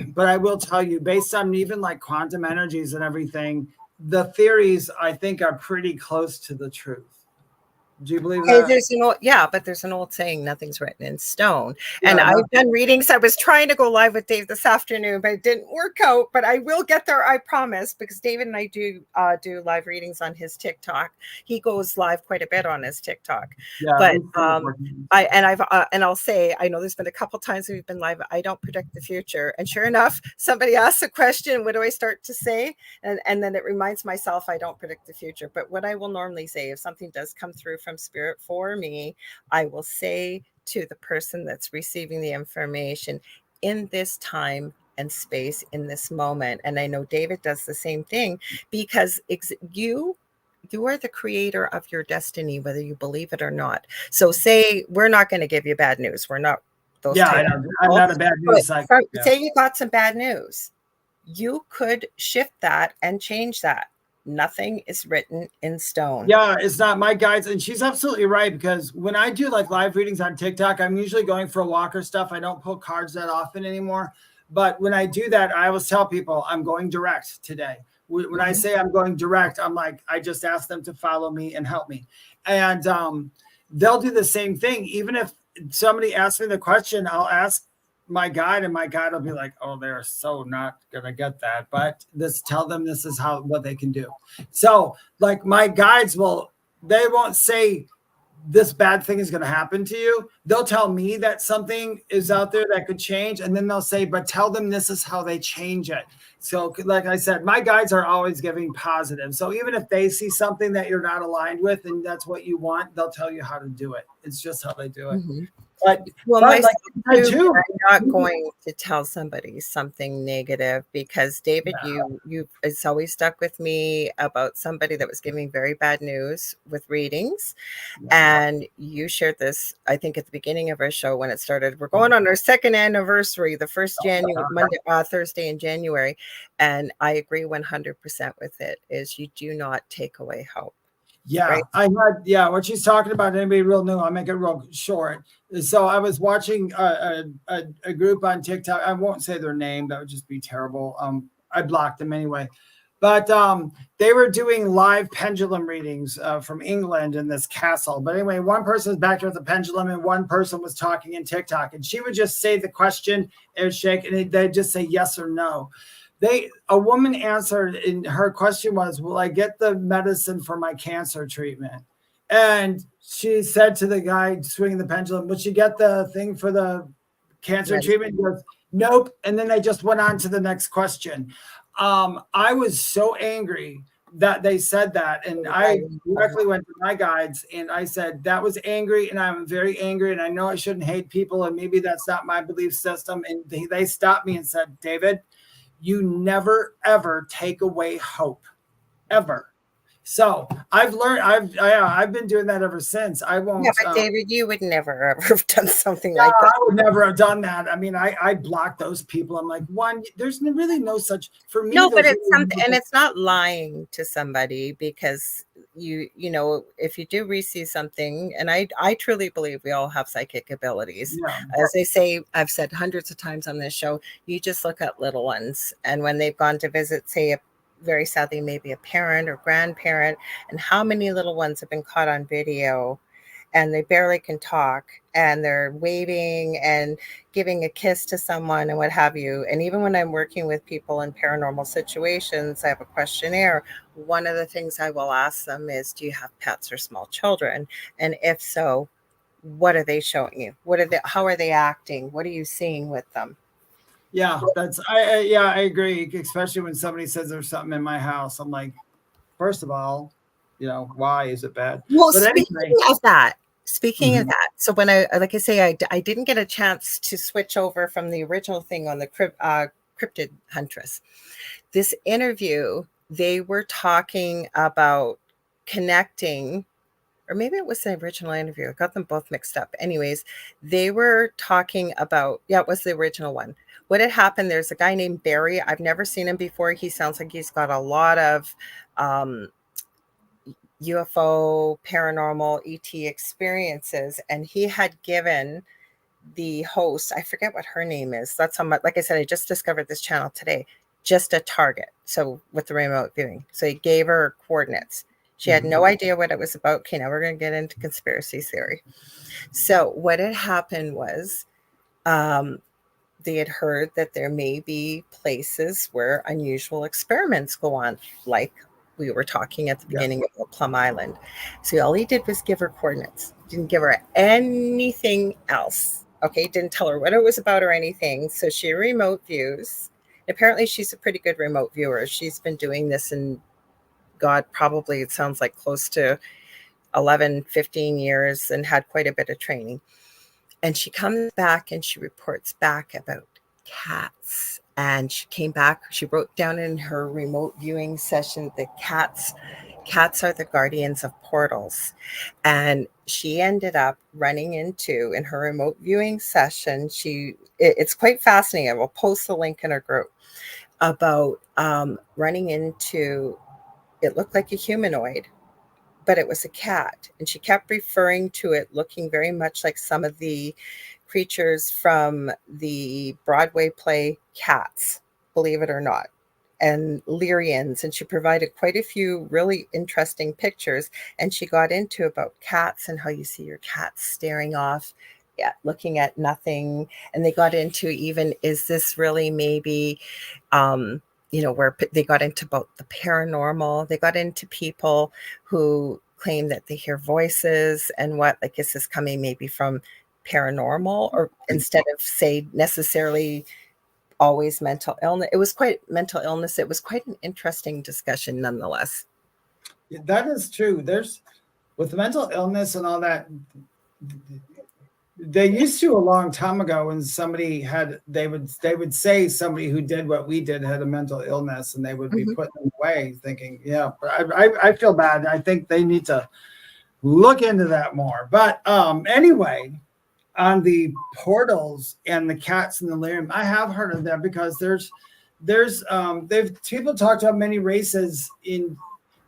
But I will tell you, based on even like quantum energies and everything, the theories I think are pretty close to the truth. Do you believe that? There's an old saying, nothing's written in stone. And I've done readings. I was trying to go live with Dave this afternoon, but it didn't work out. But I will get there, I promise, because David and I do live readings on his TikTok. He goes live quite a bit on his TikTok. But I'll say, I know there's been a couple times we've been live. I don't predict the future. And sure enough, somebody asks a question. What do I start to say? And then it reminds myself I don't predict the future. But what I will normally say, if something does come through from Spirit for me, I will say to the person that's receiving the information, in this time and space, in this moment. And I know David does the same thing, because you are the creator of your destiny, whether you believe it or not. So say we're not going to give you bad news. We're not those. Yeah, I know. I'm not a bad news psychic. Say you got some bad news. You could shift that and change that. Nothing is written in stone. Yeah, it's not. My guides, and she's absolutely right, because when I do like live readings on TikTok, I'm usually going for a walk or stuff. I don't pull cards that often anymore. But when I do that, I always tell people I'm going direct today. When I say I'm going direct, I'm like, I just ask them to follow me and help me. And they'll do the same thing. Even if somebody asks me the question, I'll ask my guide, and my guide will be like, oh, they're so not gonna get that, but tell them this is what they can do. So like my guides they won't say this bad thing is going to happen to you. They'll tell me that something is out there that could change, and then they'll say, but tell them this is how they change it. So like I said, my guides are always giving positive. So even if they see something that you're not aligned with and that's what you want, they'll tell you how to do it. It's just how they do it. I'm not going to tell somebody something negative, because David, it's always stuck with me about somebody that was giving very bad news with readings. And you shared this, I think, at the beginning of our show when it started. We're going on our second anniversary, the first Thursday in January. And I agree 100% with it, is you do not take away hope. Yeah, right? What she's talking about, anybody real new, I'll make it real short. So I was watching a group on TikTok. I won't say their name. That would just be terrible. I blocked them anyway. But they were doing live pendulum readings from England in this castle. But anyway, one person was back there with a pendulum, and one person was talking in TikTok. And she would just say the question, it would shake, and they'd just say yes or no. A woman answered, and her question was, will I get the medicine for my cancer treatment? And she said to the guy swinging the pendulum, would she get the thing for the cancer treatment? He goes, nope. And then they just went on to the next question. I was so angry that they said that. And I directly went to my guides and I said, that was angry. And I'm very angry. And I know I shouldn't hate people. And maybe that's not my belief system. And they stopped me and said, David, you never, ever take away hope, ever. So I've learned, I've been doing that ever since. I won't. Yeah, but David, you would never ever have done something like that. I would never have done that. I mean, I block those people. I'm like, there's really no such for me. No, but it's something, and it's not lying to somebody, because you know, if you do receive something, and I truly believe we all have psychic abilities. Yeah. As they say, I've said hundreds of times on this show, you just look at little ones, and when they've gone to visit, say, very sadly maybe a parent or grandparent, and how many little ones have been caught on video and they barely can talk and they're waving and giving a kiss to someone and what have you. And even when I'm working with people in paranormal situations, I have a questionnaire. One of the things I will ask them is, do you have pets or small children? And if so, what are they showing you? How are they acting? What are you seeing with them? Yeah, I agree. Especially when somebody says there's something in my house. I'm like, first of all, why is it bad? Well, But speaking anyway, of that, so when like I say, I didn't get a chance to switch over from the original thing on the cryptid huntress. This interview, they were talking about connecting, or maybe it was the original interview. I got them both mixed up. Anyways, they were talking about, yeah, it was the original one. What had happened, there's a guy named Barry. I've never seen him before. He sounds like he's got a lot of UFO, paranormal, ET experiences. And he had given the host, I forget what her name is. That's how much, like I said, I just discovered this channel today, just a target. So with the remote viewing. So he gave her coordinates. She had no idea what it was about. Okay, now we're going to get into conspiracy theory. So what had happened was they had heard that there may be places where unusual experiments go on, like we were talking at the beginning of Plum Island. So all he did was give her coordinates. Didn't give her anything else. Okay, didn't tell her what it was about or anything. So she remote views. Apparently she's a pretty good remote viewer. She's been doing this in, God, probably it sounds like close to 11, 15 years and had quite a bit of training. And she comes back and she reports back about cats. And she came back, she wrote down in her remote viewing session that cats are the guardians of portals. And she ended up running into, in her remote viewing session, it's quite fascinating. I will post the link in our group about running into, it looked like a humanoid, but it was a cat. And she kept referring to it looking very much like some of the creatures from the Broadway play Cats, believe it or not, and Lyrians. And she provided quite a few really interesting pictures. And she got into about cats and how you see your cat staring off, looking at nothing. And they got into even, is this really maybe, where they got into about the paranormal. They got into people who claim that they hear voices and what, like, is this coming maybe from paranormal, or instead of say necessarily always mental illness. It was quite mental illness. It was quite an interesting discussion nonetheless. That is true. There's, with mental illness and all that, they used to a long time ago when somebody had, they would say somebody who did what we did had a mental illness, and they would be putting them away thinking, I feel bad. I think they need to look into that more. But anyway, on the portals and the cats in the lyrium, I have heard of them because people talked about many races in,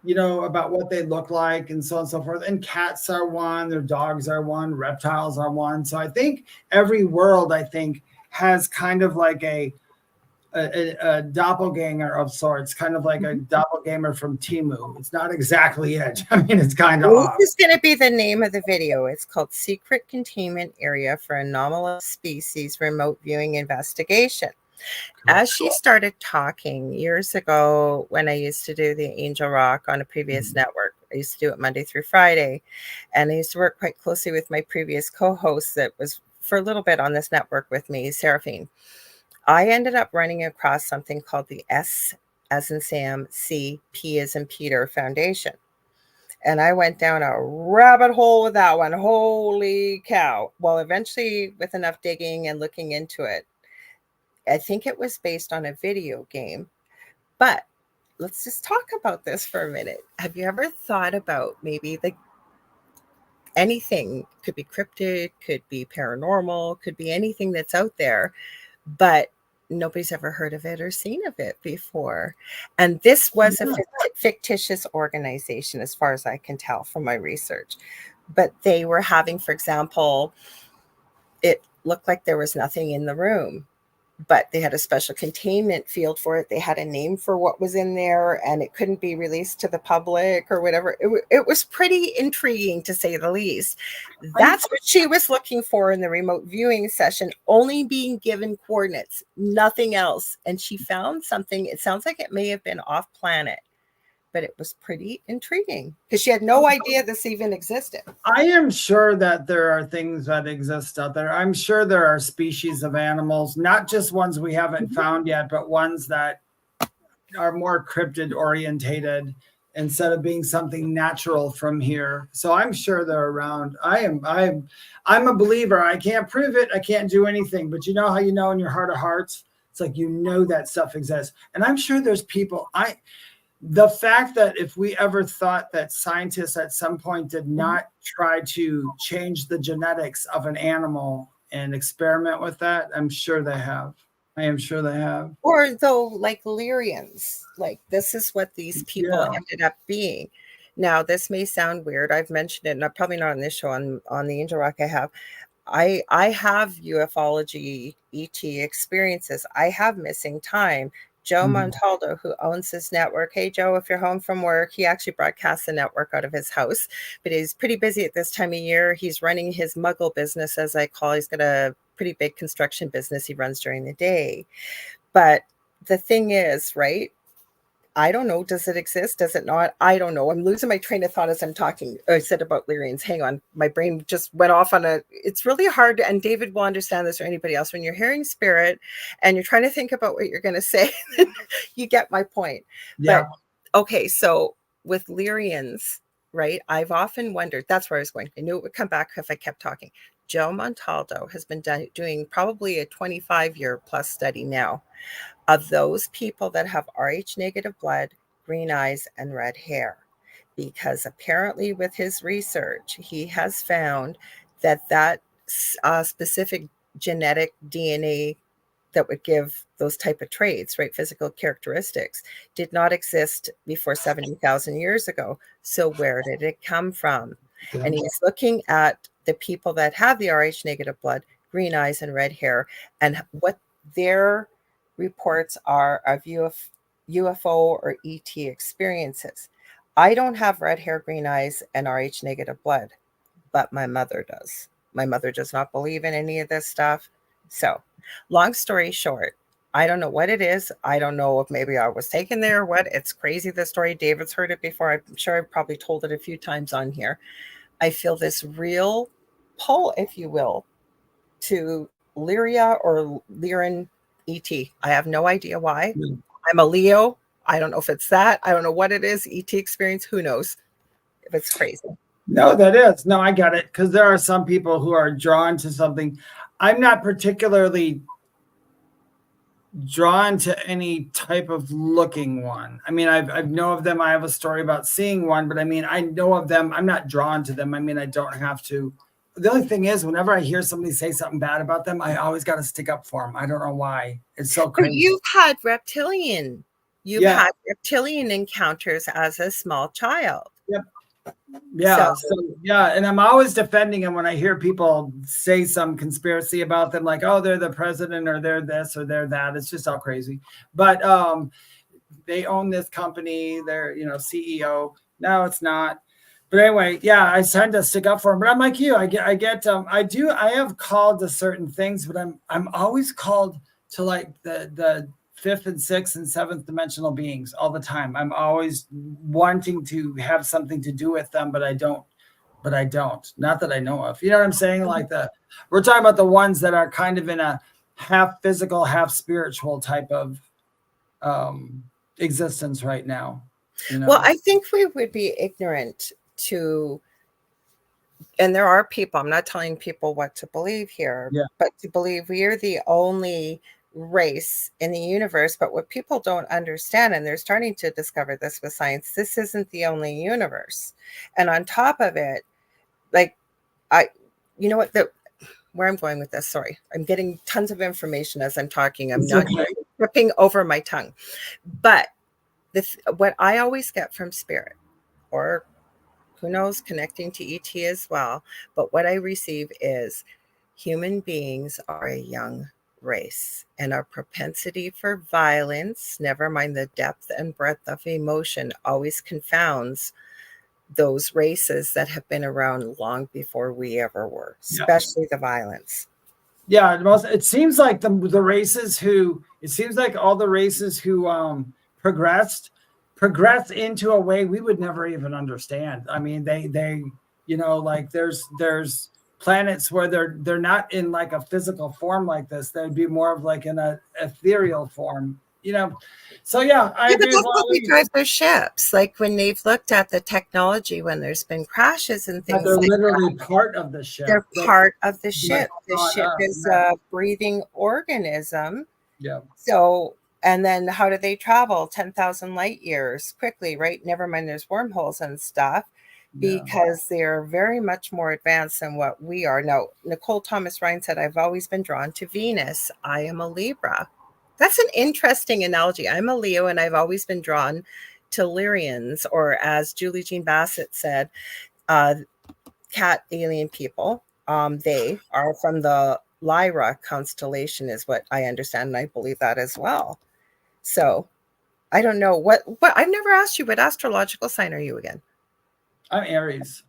about what they look like and so on and so forth. And cats are one, their dogs are one, reptiles are one. So I think every world, has kind of like a doppelganger of sorts, kind of like a doppelganger from Timu. It's not exactly it. I mean, it's kind of off. This is going to be the name of the video. It's called Secret Containment Area for Anomalous Species Remote Viewing Investigation. As she started talking years ago, when I used to do the Angel Rock on a previous network, I used to do it Monday through Friday. And I used to work quite closely with my previous co-host that was for a little bit on this network with me, Seraphine. I ended up running across something called the S as in Sam, C, P as in Peter Foundation. And I went down a rabbit hole with that one. Holy cow. Well, eventually, with enough digging and looking into it, I think it was based on a video game. But let's just talk about this for a minute. Have you ever thought about maybe anything? Could be cryptid, could be paranormal, could be anything that's out there, but nobody's ever heard of it or seen of it before. And this was a fictitious organization, as far as I can tell from my research. But they were having, for example, it looked like there was nothing in the room, but they had a special containment field for it. They had a name for what was in there, and it couldn't be released to the public or whatever. It was pretty intriguing, to say the least. That's what she was looking for in the remote viewing session, only being given coordinates, nothing else. And she found something. It sounds like it may have been off planet, but it was pretty intriguing because she had no idea this even existed. I am sure that there are things that exist out there. I'm sure there are species of animals, not just ones we haven't found yet, but ones that are more cryptid orientated instead of being something natural from here. So I'm sure they're around. I'm a believer. I can't prove it. I can't do anything, but you know how you know in your heart of hearts, it's like, you know, that stuff exists. And I'm sure there's people, the fact that if we ever thought that scientists at some point did not try to change the genetics of an animal and experiment with that, I'm sure they have. I am sure they have. Or though, like Lyrians, like this is what these people ended up being. Now, this may sound weird. I've mentioned it, and probably not on this show. On the Angel Rock, I have ufology ET experiences. I have missing time. Joe Montaldo, who owns this network. Hey, Joe, if you're home from work, he actually broadcasts the network out of his house, but he's pretty busy at this time of year. He's running his muggle business, as I call. He's got a pretty big construction business he runs during the day. But the thing is, right? I don't know. Does it exist? Does it not? I don't know. I'm losing my train of thought as I'm talking. I said about Lyrians. Hang on. My brain just went off on it's really hard. And David will understand this, or anybody else. When you're hearing spirit and you're trying to think about what you're going to say, you get my point. Yeah. But, okay. So with Lyrians, right? I've often wondered, that's where I was going. I knew it would come back if I kept talking. Joe Montaldo has been doing probably a 25-year plus study now of those people that have Rh negative blood, green eyes, and red hair. Because apparently with his research, he has found that specific genetic DNA that would give those type of traits, right, physical characteristics, did not exist before 70,000 years ago. So where did it come from? Yeah. And he's looking at the people that have the Rh negative blood, green eyes, and red hair, and what their reports are of UFO or ET experiences. I don't have red hair, green eyes, and Rh negative blood, but my mother does. My mother does not believe in any of this stuff. So, long story short, I don't know what it is. I don't know if maybe I was taken there or what. It's crazy, the story. David's heard it before. I'm sure I've probably told it a few times on here. I feel this real pull, if you will, to Lyria or Lyran ET. I have no idea why. I'm a Leo. I don't know if it's that. I don't know what it is. ET experience. Who knows if it's crazy. No, that is. No, I got it. Because there are some people who are drawn to something. I'm not particularly drawn to any type of looking one. I mean, I know of them. I have a story about seeing one, but I mean, I know of them. I'm not drawn to them. I mean, I don't have to. The only thing is, whenever I hear somebody say something bad about them, I always got to stick up for them. I don't know why. It's so crazy. You've had reptilian. You've had reptilian encounters as a small child. Yep. Yeah. So, and I'm always defending them when I hear people say some conspiracy about them, like, oh, they're the president or they're this or they're that. It's just all crazy. But they own this company. They're, CEO. No, it's not. But anyway, I tend to stick up for them. But I'm like you. I have called to certain things, but I'm always called to like the fifth and sixth and seventh dimensional beings all the time. I'm always wanting to have something to do with them, but I don't. Not that I know of. You know what I'm saying? Like we're talking about the ones that are kind of in a half physical, half spiritual type of existence right now. Well, I think we would be ignorant to, and there are people, I'm not telling people what to believe here, but to believe we are the only race in the universe. But what people don't understand, and they're starting to discover this with science, this isn't the only universe. And on top of it, like where I'm going with this, sorry, I'm getting tons of information as I'm talking. I'm not tripping over my tongue. But what I always get from spirit, or who knows, connecting to ET as well, but what I receive is human beings are a young race, and our propensity for violence, never mind the depth and breadth of emotion, always confounds those races that have been around long before we ever were, especially the violence. Yeah, it seems like the races who, it seems like all the races who progressed into a way we would never even understand. I mean, they you know, like there's planets where they're not in like a physical form like this. They'd be more of like in a ethereal form, you know. So yeah, I agree. That's how they drive their ships. Like when they've looked at the technology, when there's been crashes and things, they're like literally that, part of the ship. they're part of the ship. The ship up, is a breathing organism. Yeah. So, and then how do they travel 10,000 light years quickly, right? Never mind there's wormholes and stuff, because they're very much more advanced than what we are. Now, Nicole Thomas Ryan said, I've always been drawn to Venus. I am a Libra. That's an interesting analogy. I'm a Leo, and I've always been drawn to Lyrians, or as Julie Jean Bassett said, cat alien people. They are from the Lyra constellation, is what I understand, and I believe that as well. So I don't know what I've never asked you, what astrological sign are you again? I'm Aries.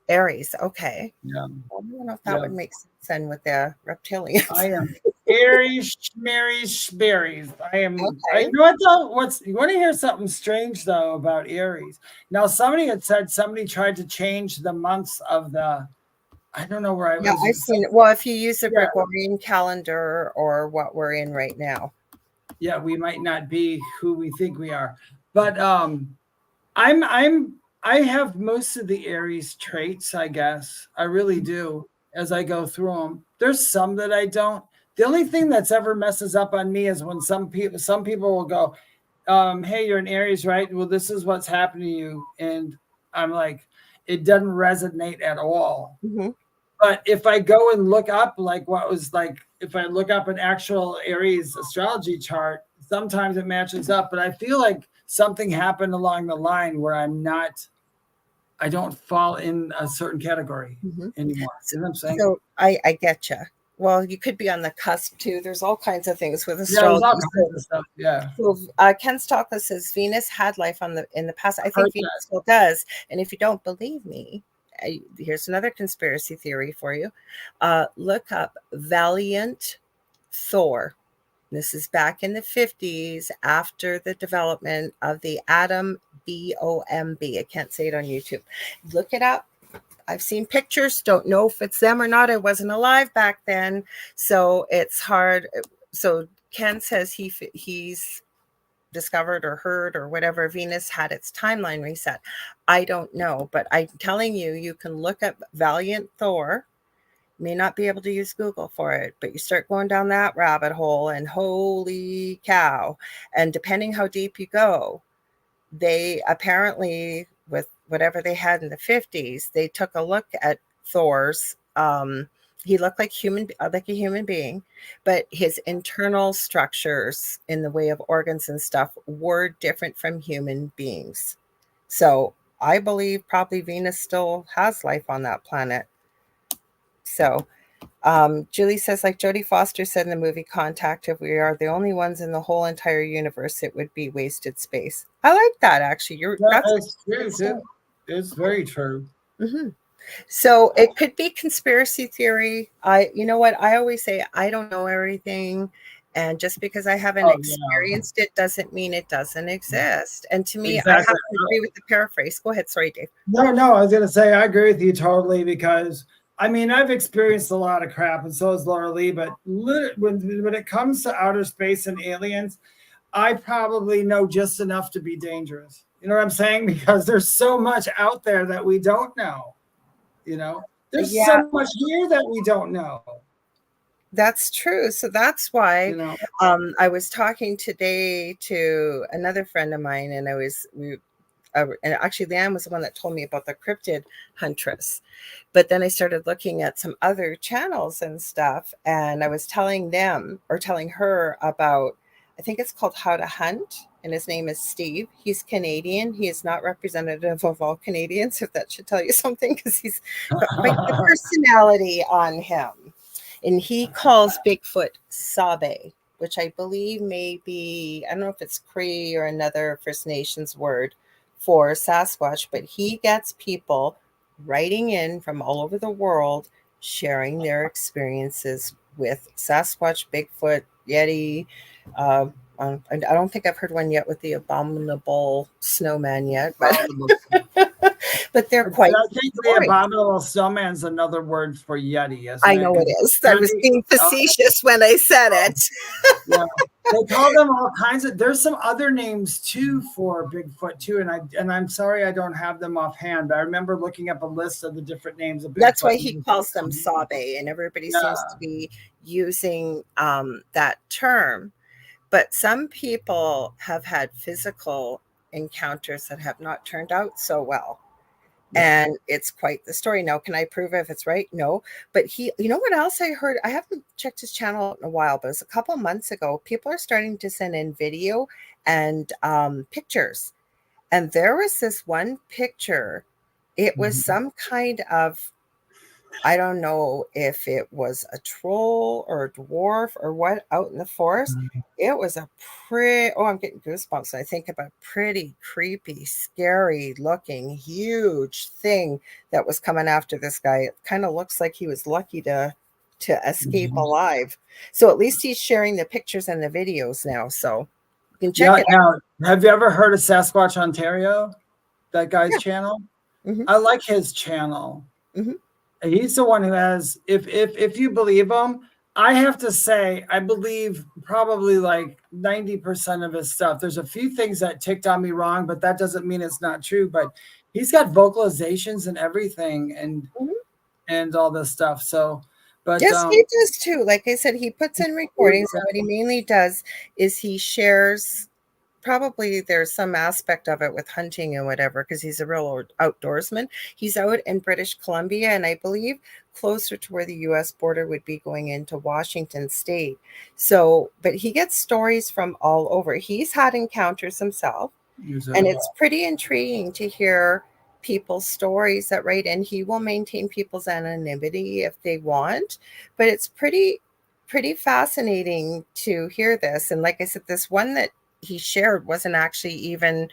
Aries. Okay. Yeah. Well, I don't know if that would make sense then with the reptilians. I am Aries, Marys, berries. I am. Okay. You know what though? You want to hear something strange though about Aries? Now, somebody had said somebody tried to change the months of the. I don't know where I was. Yeah, I've seen it. Well, if you use the Gregorian calendar or what we're in right now. Yeah, we might not be who we think we are, but I have most of the Aries traits, I guess. I really do. As I go through them, there's some that I don't. The only thing that's ever messes up on me is when some people will go, hey, you're an Aries, right? Well, this is what's happened to you. And I'm like, it doesn't resonate at all. Mm-hmm. But if I go and look up like what was like, if I look up an actual Aries astrology chart, sometimes it matches up. But I feel like something happened along the line where I don't fall in a certain category anymore. You know what I'm saying? So I get you. Well, you could be on the cusp too. There's all kinds of things with astrology. Yeah, there's all kinds of stuff. Yeah. So Ken Stockless says Venus had life in the past. I think Venus still does. And if you don't believe me, here's another conspiracy theory for you. Look up Valiant Thor. This is back in the 50s after the development of the atom bomb. I can't say it on YouTube. Look it up. I've seen pictures. Don't know if it's them or not. I wasn't alive back then, so it's hard. So Ken says he's discovered or heard or whatever Venus had its timeline reset. I don't know, but I'm telling you, you can look up Valiant Thor. May not be able to use Google for it, but you start going down that rabbit hole and holy cow. And depending how deep you go, they apparently, with whatever they had in the 50s, they took a look at Thor's. He looked like a human being, but his internal structures in the way of organs and stuff were different from human beings. So I believe probably Venus still has life on that planet. So Julie says, like Jodie Foster said in the movie Contact, if we are the only ones in the whole entire universe, it would be wasted space. I like that, actually. That's true, too. It's very true. Mm-hmm. So it could be conspiracy theory. You know what? I always say I don't know everything. And just because I haven't experienced it doesn't mean it doesn't exist. And to me, I have to agree with the paraphrase. Go ahead. Sorry, Dave. No, I was going to say I agree with you totally, because I mean, I've experienced a lot of crap, and so has Lorilei, but when it comes to outer space and aliens, I probably know just enough to be dangerous. You know what I'm saying? Because there's so much out there that we don't know. You know, there's so much here that we don't know. That's true. So that's why I was talking today to another friend of mine, and and actually Leanne was the one that told me about the cryptid huntress. But then I started looking at some other channels and stuff, and I was telling her about, I think it's called How to Hunt, and his name is Steve. He's Canadian. He is not representative of all Canadians, if that should tell you something, because he's got quite the personality on him. and he calls Bigfoot Sabe, which I believe may be, I don't know if it's Cree or another First Nations word for Sasquatch, but he gets people writing in from all over the world sharing their experiences with Sasquatch, Bigfoot, Yeti. I don't think I've heard one yet with the abominable snowman yet, but but they're quite. I think the abominable snowman's another word for Yeti. I know it is. I was being facetious when I said it. Yeah, they call them all kinds of. There's some other names too for Bigfoot too, and I'm sorry I don't have them offhand. But I remember looking up a list of the different names of Bigfoot. That's why he calls them Sabe, and everybody seems to be using that term. But some people have had physical encounters that have not turned out so well. And it's quite the story. Now, can I prove if it's right? No. But you know what else I heard? I haven't checked his channel in a while, but it was a couple months ago. People are starting to send in video and pictures. And there was this one picture. It was some kind of, I don't know if it was a troll or a dwarf or what out in the forest. It was a I'm getting goosebumps. I think about pretty creepy, scary looking, huge thing that was coming after this guy. It kind of looks like he was lucky to escape alive. So at least he's sharing the pictures and the videos now. So you can check it out. Now, have you ever heard of Sasquatch Ontario? That guy's channel? I like his channel. He's the one who has, if you believe him, I have to say, I believe probably like 90% of his stuff. There's a few things that ticked on me wrong, but that doesn't mean it's not true. But he's got vocalizations and everything and all this stuff. So, but yes, he does too. Like I said, he puts in recordings. And what he mainly does is he shares. Probably there's some aspect of it with hunting and whatever, because he's a real outdoorsman. He's out in British Columbia, and I believe closer to where the U.S. border would be going into Washington State. So, but he gets stories from all over. He's had encounters himself, and it's pretty intriguing to hear people's stories that write in. He will maintain people's anonymity if they want, but it's pretty fascinating to hear this. And like I said, this one that he shared wasn't actually even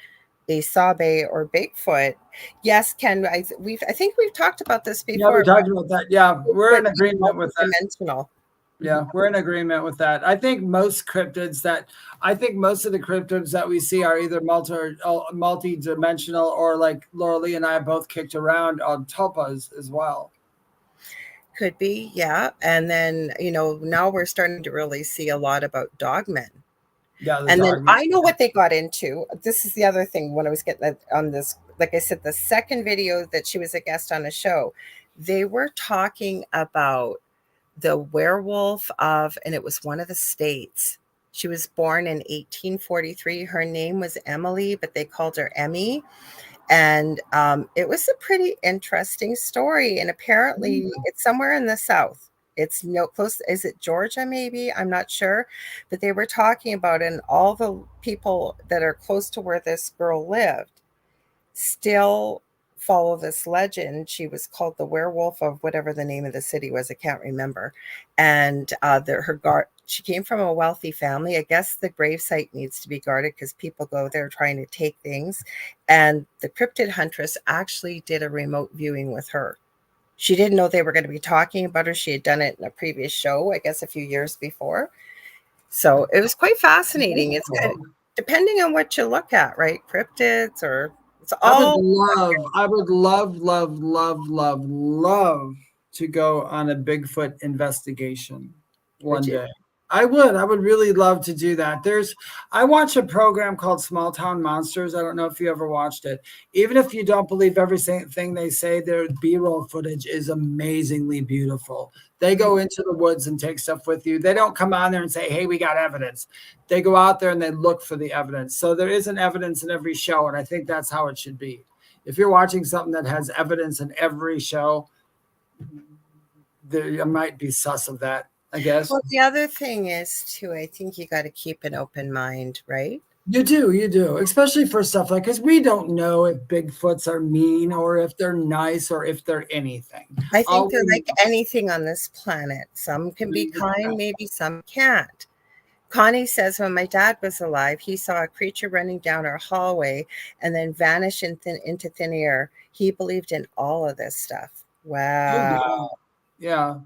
a Sabe or Bigfoot. Yes, Ken, I think we've talked about this before. Yeah, we talked about that. Yeah, we're in agreement with that. Dimensional. Yeah, we're in agreement with that. I think most of the cryptids that we see are either multi-dimensional or, like Lorilei and I both kicked around on tulpas as well. Could be, yeah. And then, now we're starting to really see a lot about dogmen. Yeah, and then I know what they got into. This is the other thing when I was getting on this, like I said, the second video that she was a guest on a show, they were talking about the werewolf and it was one of the states. She was born in 1843. Her name was Emily, but they called her Emmy. And it was a pretty interesting story. And apparently it's somewhere in the South. It's close. Is it Georgia? Maybe, I'm not sure, but they were talking about it, and all the people that are close to where this girl lived still follow this legend. She was called the werewolf of whatever the name of the city was. I can't remember. And she came from a wealthy family. I guess the gravesite needs to be guarded because people go there trying to take things. And the cryptid huntress actually did a remote viewing with her. She didn't know they were going to be talking about her. She had done it in a previous show, I guess a few years before. So it was quite fascinating. It's good, depending on what you look at, right? Cryptids or it's all. I would love to go on a Bigfoot investigation one day. I would really love to do that. I watch a program called Small Town Monsters. I don't know if you ever watched it. Even if you don't believe everything they say, their B-roll footage is amazingly beautiful. They go into the woods and take stuff with you. They don't come on there and say, hey, we got evidence. They go out there and they look for the evidence. So there isn't evidence in every show, and I think that's how it should be. If you're watching something that has evidence in every show, there might be sus of that, I guess. Well, the other thing is too, I think you got to keep an open mind, right? You do, especially for stuff like, because we don't know if Bigfoots are mean or if they're nice or if they're anything. I think they're like anything on this planet. Some can be kind, maybe some can't. Connie says when my dad was alive, he saw a creature running down our hallway and then vanish into thin air. He believed in all of this stuff. Wow. Yeah.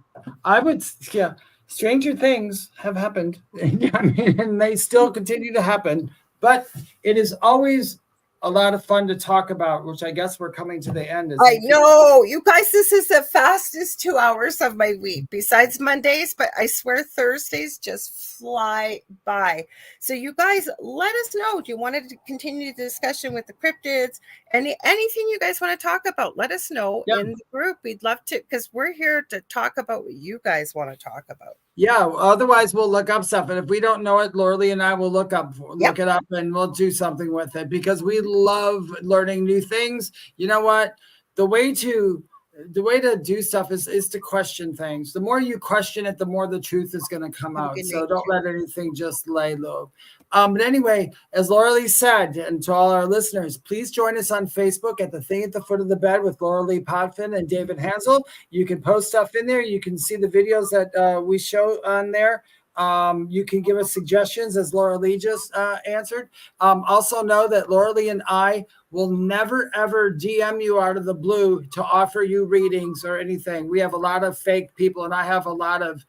I would, yeah. Stranger things have happened. I mean, and they still continue to happen. But it is always a lot of fun to talk about, which I guess we're coming to the end. I know, you guys, this is the fastest 2 hours of my week, besides Mondays, but I swear Thursdays just fly by. So you guys, let us know. Do you want to continue the discussion with the cryptids? Anything you guys want to talk about, let us know in the group. We'd love to, because we're here to talk about what you guys want to talk about. Yeah, otherwise we'll look up stuff. And if we don't know it, Lorilei and I will look it up and we'll do something with it because we love learning new things. You know what? The way to do stuff is to question things. The more you question it, the more the truth is going to come out. So don't let anything just lay low. But anyway, as Lorilei said, and to all our listeners, please join us on Facebook at The Thing at the Foot of the Bed with Lorilei Potvin and David Hanzel. You can post stuff in there. You can see the videos that we show on there. You can give us suggestions, as Lorilei just answered. Also know that Lorilei and I will never, ever DM you out of the blue to offer you readings or anything. We have a lot of fake people, and I have a lot of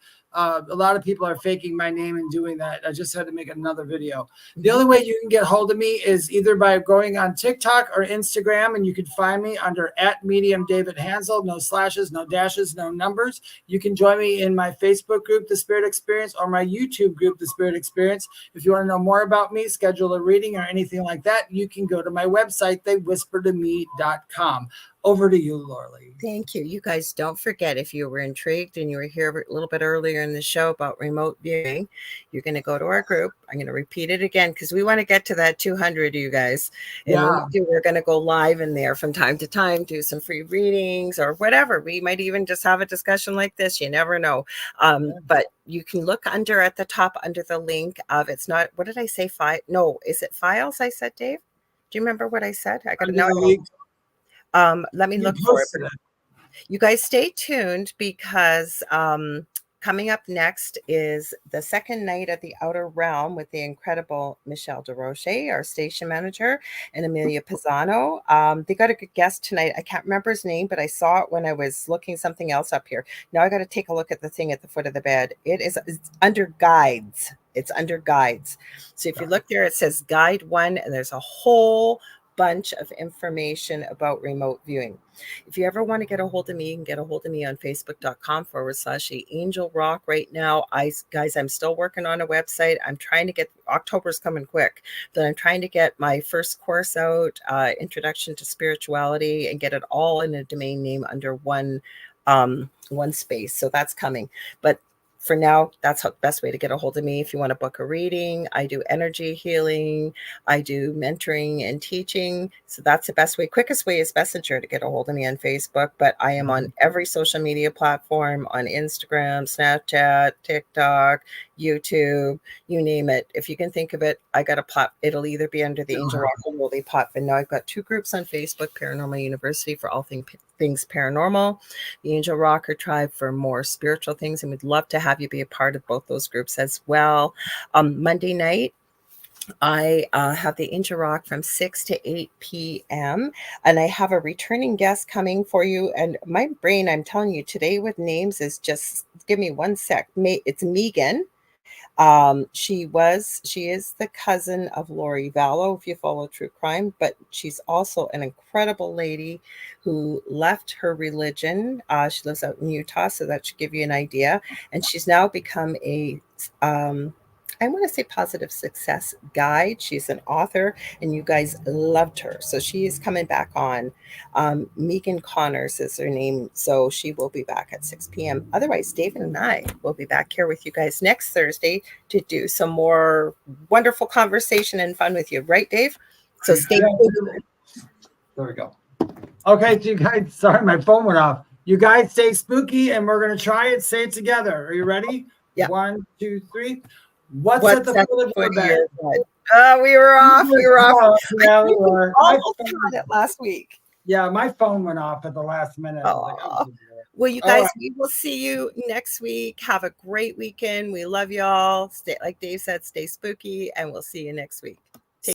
people are faking my name and doing that. I just had to make another video. The only way you can get hold of me is either by going on TikTok or Instagram, and you can find me under @Medium David Hanzel. No slashes, no dashes, no numbers. You can join me in my Facebook group, The Spirit Experience, or my YouTube group, The Spirit Experience. If you want to know more about me, schedule a reading, or anything like that, you can go to my website, theywhispertome.com. Over to you, Lorilei. Thank you. You guys, don't forget, if you were intrigued and you were here a little bit earlier in the show about remote viewing, you're going to go to our group. I'm going to repeat it again because we want to get to that 200, you guys. And when we do, we're going to go live in there from time to time, do some free readings or whatever. We might even just have a discussion like this. You never know. But you can look at the top under the link of, it's not, what did I say? No, is it files? I said, Dave? Do you remember what I said? I got to know. Let me look for it. You guys stay tuned because coming up next is the second night of the Outer Realm with the incredible Michelle DeRoche, our station manager, and Amelia Pisano. They got a good guest tonight. I can't remember his name, but I saw it when I was looking something else up here. Now I got to take a look at the thing at the foot of the bed. It's under guides. It's under guides. So if you look there, it says guide 1, and there's a whole bunch of information about remote viewing. If you ever want to get a hold of me, you can get a hold of me on facebook.com/Angel Rock right now. Guys, I'm still working on a website. I'm trying to get, October's coming quick, but I'm trying to get my first course out, Introduction to Spirituality, and get it all in a domain name under one space. So that's coming. But for now, that's the best way to get a hold of me. If you want to book a reading, I do energy healing, I do mentoring and teaching. So that's the best way. Quickest way is Messenger to get a hold of me on Facebook, but I am on every social media platform, on Instagram, Snapchat, TikTok, YouTube, you name it. If you can think of it, I got a plot. It'll either be under the Angel Rock or Lorilei Potvin. Now I've got 2 groups on Facebook, Paranormal University for all things paranormal, the Angel Rocker Tribe for more spiritual things, and we'd love to have you be a part of both those groups as well. Monday night, I have the Angel Rock from 6 to 8 p.m. and I have a returning guest coming for you. And my brain, I'm telling you, today with names is just, give me one sec. It's Megan. She is the cousin of Lori Vallow, if you follow true crime, but she's also an incredible lady who left her religion. She lives out in Utah, so that should give you an idea. And she's now become a, I want to say positive success guide. She's an author, and you guys loved her. So she is coming back on. Megan Connors is her name. So she will be back at 6 p.m. Otherwise, David and I will be back here with you guys next Thursday to do some more wonderful conversation and fun with you. Right, Dave? So stay tuned. There we go. Okay, so you guys, sorry, my phone went off. You guys stay spooky, and we're going to try it. Say it together. Are you ready? Yeah. 1, 2, 3. What's at the foot of your bed? We were off. We were off. Yeah, we were. Almost had it last week. Yeah, my phone went off at the last minute. Oh. Well, you guys, we will see you next week. Have a great weekend. We love y'all. Stay, like Dave said, stay spooky, and we'll see you next week.